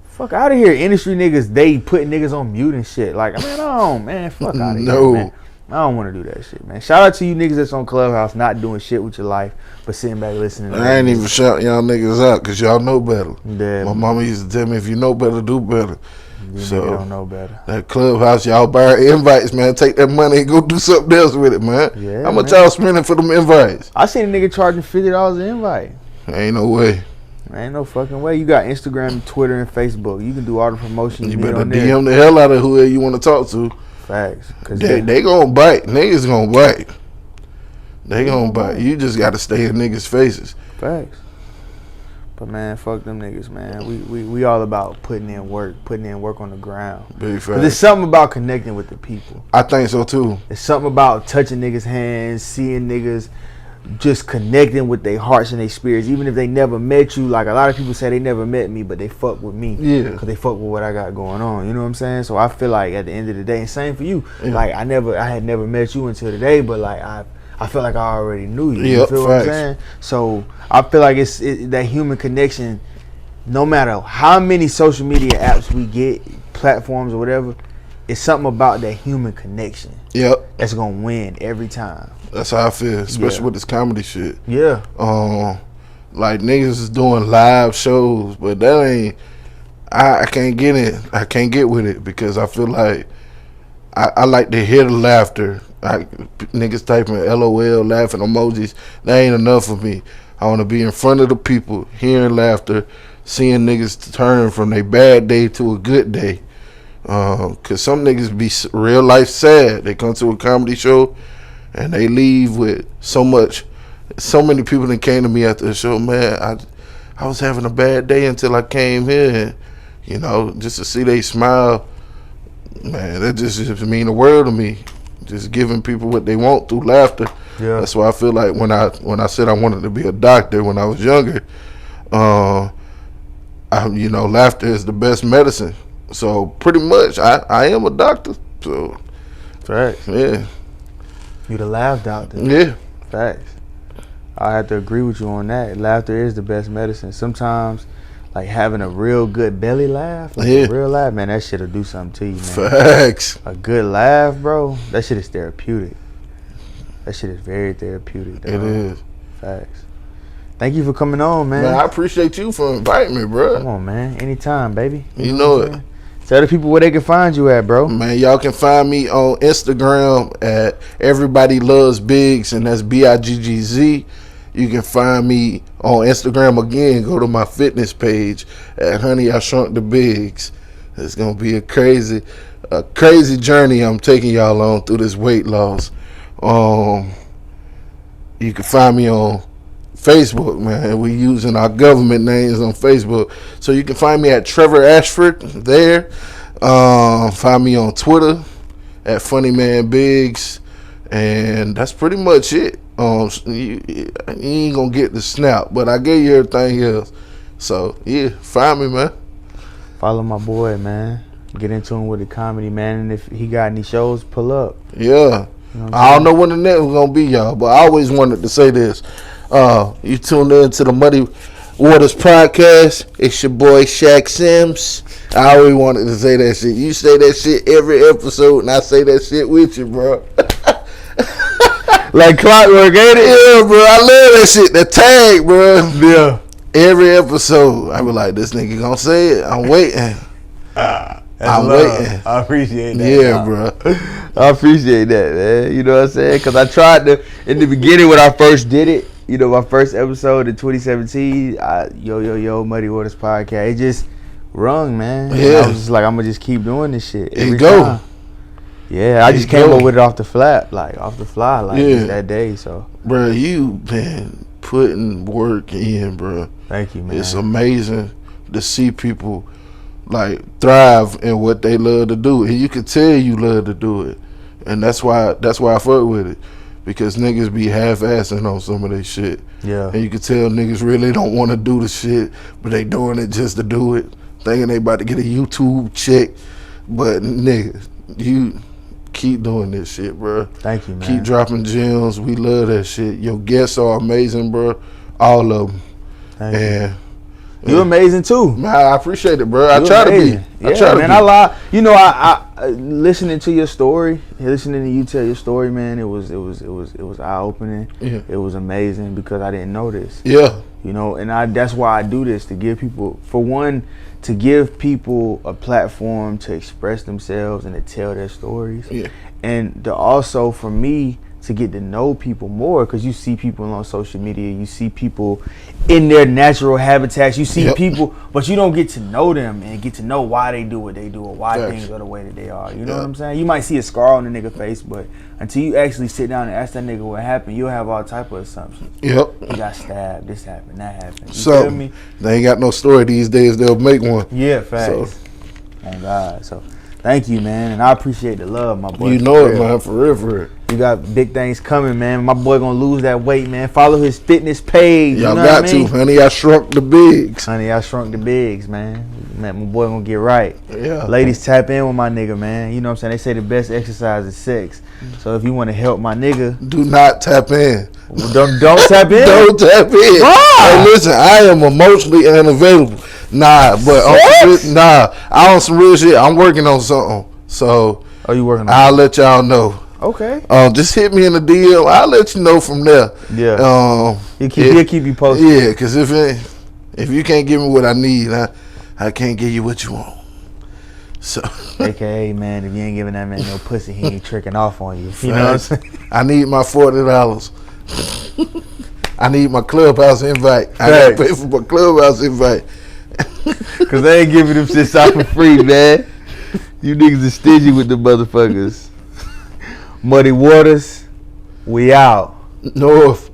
Speaker 1: Fuck out of here, industry niggas. They put niggas on mute and shit. Like, man, fuck out of here, man. I don't want to do that shit, man. Shout out to you niggas that's on Clubhouse not doing shit with your life, but sitting back listening.
Speaker 2: I ain't even shouting y'all niggas out because y'all know better.
Speaker 1: Yeah,
Speaker 2: my mama used to tell me, if you know better, do better.
Speaker 1: You don't know better.
Speaker 2: That Clubhouse, y'all buy invites, man. Take that money and go do something else with it, man.
Speaker 1: Yeah,
Speaker 2: how much y'all spending for them invites?
Speaker 1: I seen a nigga charging $50 an invite.
Speaker 2: Ain't no way.
Speaker 1: Ain't no fucking way. You got Instagram, Twitter, and Facebook. You can do all the promotion
Speaker 2: you better DM the hell out of whoever you want to talk to.
Speaker 1: Facts. Cause
Speaker 2: they gonna bite. Niggas gonna bite. They gonna bite. You just gotta stay in niggas' faces.
Speaker 1: Facts. But man, fuck them niggas, man. We all about putting in work on the ground.
Speaker 2: Big facts.
Speaker 1: There's something about connecting with the people.
Speaker 2: I think so too.
Speaker 1: There's something about touching niggas' hands, seeing niggas just connecting with their hearts and their spirits, even if they never met you. Like a lot of people say they never met me, but they fuck with me.
Speaker 2: Yeah.
Speaker 1: Because they fuck with what I got going on. You know what I'm saying? So I feel like at the end of the day, and same for you. Yeah. Like I had never met you until today, but like I feel like I already knew you. You feel what I'm saying? So I feel like it's that human connection. No matter how many social media apps we get, platforms or whatever, it's something about that human connection.
Speaker 2: Yep.
Speaker 1: That's gonna win every time.
Speaker 2: That's how I feel, especially with this comedy shit.
Speaker 1: Yeah.
Speaker 2: Like niggas is doing live shows, but that ain't. I can't get it. I can't get with it because I feel like I like to hear the laughter. Niggas typing LOL, laughing emojis. That ain't enough for me. I want to be in front of the people, hearing laughter, seeing niggas turn from a bad day to a good day. Cause some niggas be real life sad. They come to a comedy show and they leave with so many people that came to me after the show. Man, I was having a bad day until I came here, and just to see they smile, man, that just mean the world to me. Just giving people what they want through laughter.
Speaker 1: Yeah.
Speaker 2: That's why I feel like when I said I wanted to be a doctor when I was younger, laughter is the best medicine. So pretty much, I am a doctor. So,
Speaker 1: facts.
Speaker 2: Yeah.
Speaker 1: You the laugh doctor.
Speaker 2: Yeah.
Speaker 1: Facts. I have to agree with you on that. Laughter is the best medicine. Sometimes, like having a real good belly laugh, a real laugh, man, that shit'll do something to you, man.
Speaker 2: Facts.
Speaker 1: A good laugh, bro, that shit is therapeutic. That shit is very therapeutic. Dog.
Speaker 2: It is.
Speaker 1: Facts. Thank you for coming on, man.
Speaker 2: I appreciate you for inviting me, bro.
Speaker 1: Come on, man. Anytime, baby.
Speaker 2: You know it.
Speaker 1: Tell the people where they can find you at, bro.
Speaker 2: Man, y'all can find me on Instagram at Everybody Loves Biggz, and that's BIGGZ. You can find me on Instagram again. Go to my fitness page at Honey I Shrunk the Biggz. It's gonna be a crazy journey I'm taking y'all on through this weight loss. You can find me on Facebook, man. We using our government names on Facebook, so you can find me at Trevor Ashford there. Find me on Twitter at Funny Man Biggz, and that's pretty much it. You ain't gonna get the snap, but I gave you everything else. So yeah, find me, man.
Speaker 1: Follow my boy, man. Get into him with the comedy, man. And if he got any shows, pull up.
Speaker 2: Yeah. I don't know when the next one's gonna be, y'all, but I always wanted to say this. You tuned in to the Muddy Waters podcast. It's your boy Shaq Sims. I always wanted to say that shit. You say that shit every episode, and I say that shit with you, bro.
Speaker 1: Like clockwork, ain't it?
Speaker 2: Yeah, bro. I love that shit. That tag, bro.
Speaker 1: Yeah.
Speaker 2: Every episode, I be like, this nigga gonna say it. I'm waiting. I'm waiting.
Speaker 1: I appreciate that.
Speaker 2: Yeah, bro.
Speaker 1: I appreciate that, man. You know what I'm saying? Because I tried to, in the beginning when I first did it, you know, my first episode in 2017, Yo, Muddy Waters podcast, it just rung, man. And
Speaker 2: Yeah.
Speaker 1: I was just like, I'm going to just keep doing this shit every
Speaker 2: It go.
Speaker 1: time. Yeah, I just came up with it off the fly, just that day, so.
Speaker 2: Bro, you been putting work in, bro.
Speaker 1: Thank you, man.
Speaker 2: It's amazing to see people like thrive in what they love to do, and you can tell you love to do it, and that's why I fuck with it, because niggas be half-assing on some of this shit.
Speaker 1: Yeah.
Speaker 2: And you can tell niggas really don't want to do the shit, but they doing it just to do it, thinking they about to get a YouTube check. But nigga, you keep doing this shit, bro.
Speaker 1: Thank you, man.
Speaker 2: Keep dropping gems. We love that shit. Your guests are amazing, bro. All of them.
Speaker 1: Thank
Speaker 2: And
Speaker 1: you amazing too.
Speaker 2: man, I appreciate it, bro. I
Speaker 1: You're
Speaker 2: try
Speaker 1: amazing.
Speaker 2: to be. I try to
Speaker 1: man,
Speaker 2: be.
Speaker 1: I lie. You know, I listening to your story, listening to you tell your story, man. It was eye opening.
Speaker 2: Yeah.
Speaker 1: It was amazing because I didn't know this.
Speaker 2: Yeah.
Speaker 1: You know, and that's why I do this, to give people, for one, to give people a platform to express themselves and to tell their stories.
Speaker 2: Yeah.
Speaker 1: And to also, for me, to get to know people more, because you see people on social media, you see people in their natural habitats, you see people, but you don't get to know them and get to know why they do what they do or why things are the way that they are. You know what I'm saying? You might see a scar on the nigga face, but until you actually sit down and ask that nigga what happened, you'll have all type of assumptions.
Speaker 2: Yep.
Speaker 1: He got stabbed, this happened, that happened. You
Speaker 2: So
Speaker 1: feel me?
Speaker 2: they ain't got no story these days. They'll make one.
Speaker 1: Yeah, facts.
Speaker 2: So,
Speaker 1: Thank God. So thank you, man, and I appreciate the love, my boy.
Speaker 2: you know it, man. For real, for real.
Speaker 1: You got big things coming, man. My boy gonna lose that weight, man. Follow his fitness page.
Speaker 2: Y'all
Speaker 1: you know
Speaker 2: got
Speaker 1: what I mean?
Speaker 2: to, honey. I shrunk the Biggz.
Speaker 1: Honey, I shrunk the Biggz, man. My boy gonna get right.
Speaker 2: Yeah.
Speaker 1: Ladies, tap in with my nigga, man. You know what I'm saying? They say the best exercise is sex. So if you want to help my nigga,
Speaker 2: Do not tap in.
Speaker 1: don't tap in.
Speaker 2: Don't tap in.
Speaker 1: Why?
Speaker 2: Hey, listen, I am emotionally unavailable. Nah, but I on some real shit. I'm working on something. So
Speaker 1: Oh, you working on
Speaker 2: I'll let y'all know.
Speaker 1: Okay.
Speaker 2: Just hit me in the DM. I'll let you know from there.
Speaker 1: Yeah. He'll keep you posted.
Speaker 2: Yeah, because if you can't give me what I need, I can't give you what you want. So
Speaker 1: AKA, man, if you ain't giving that man no pussy, he ain't tricking off on you. You know what I'm saying?
Speaker 2: I need my $40. I need my clubhouse invite. I gotta pay for my clubhouse invite.
Speaker 1: Cause they ain't giving them shit out for free, man. You niggas are stingy with the motherfuckers. Muddy Waters, we out.
Speaker 2: North.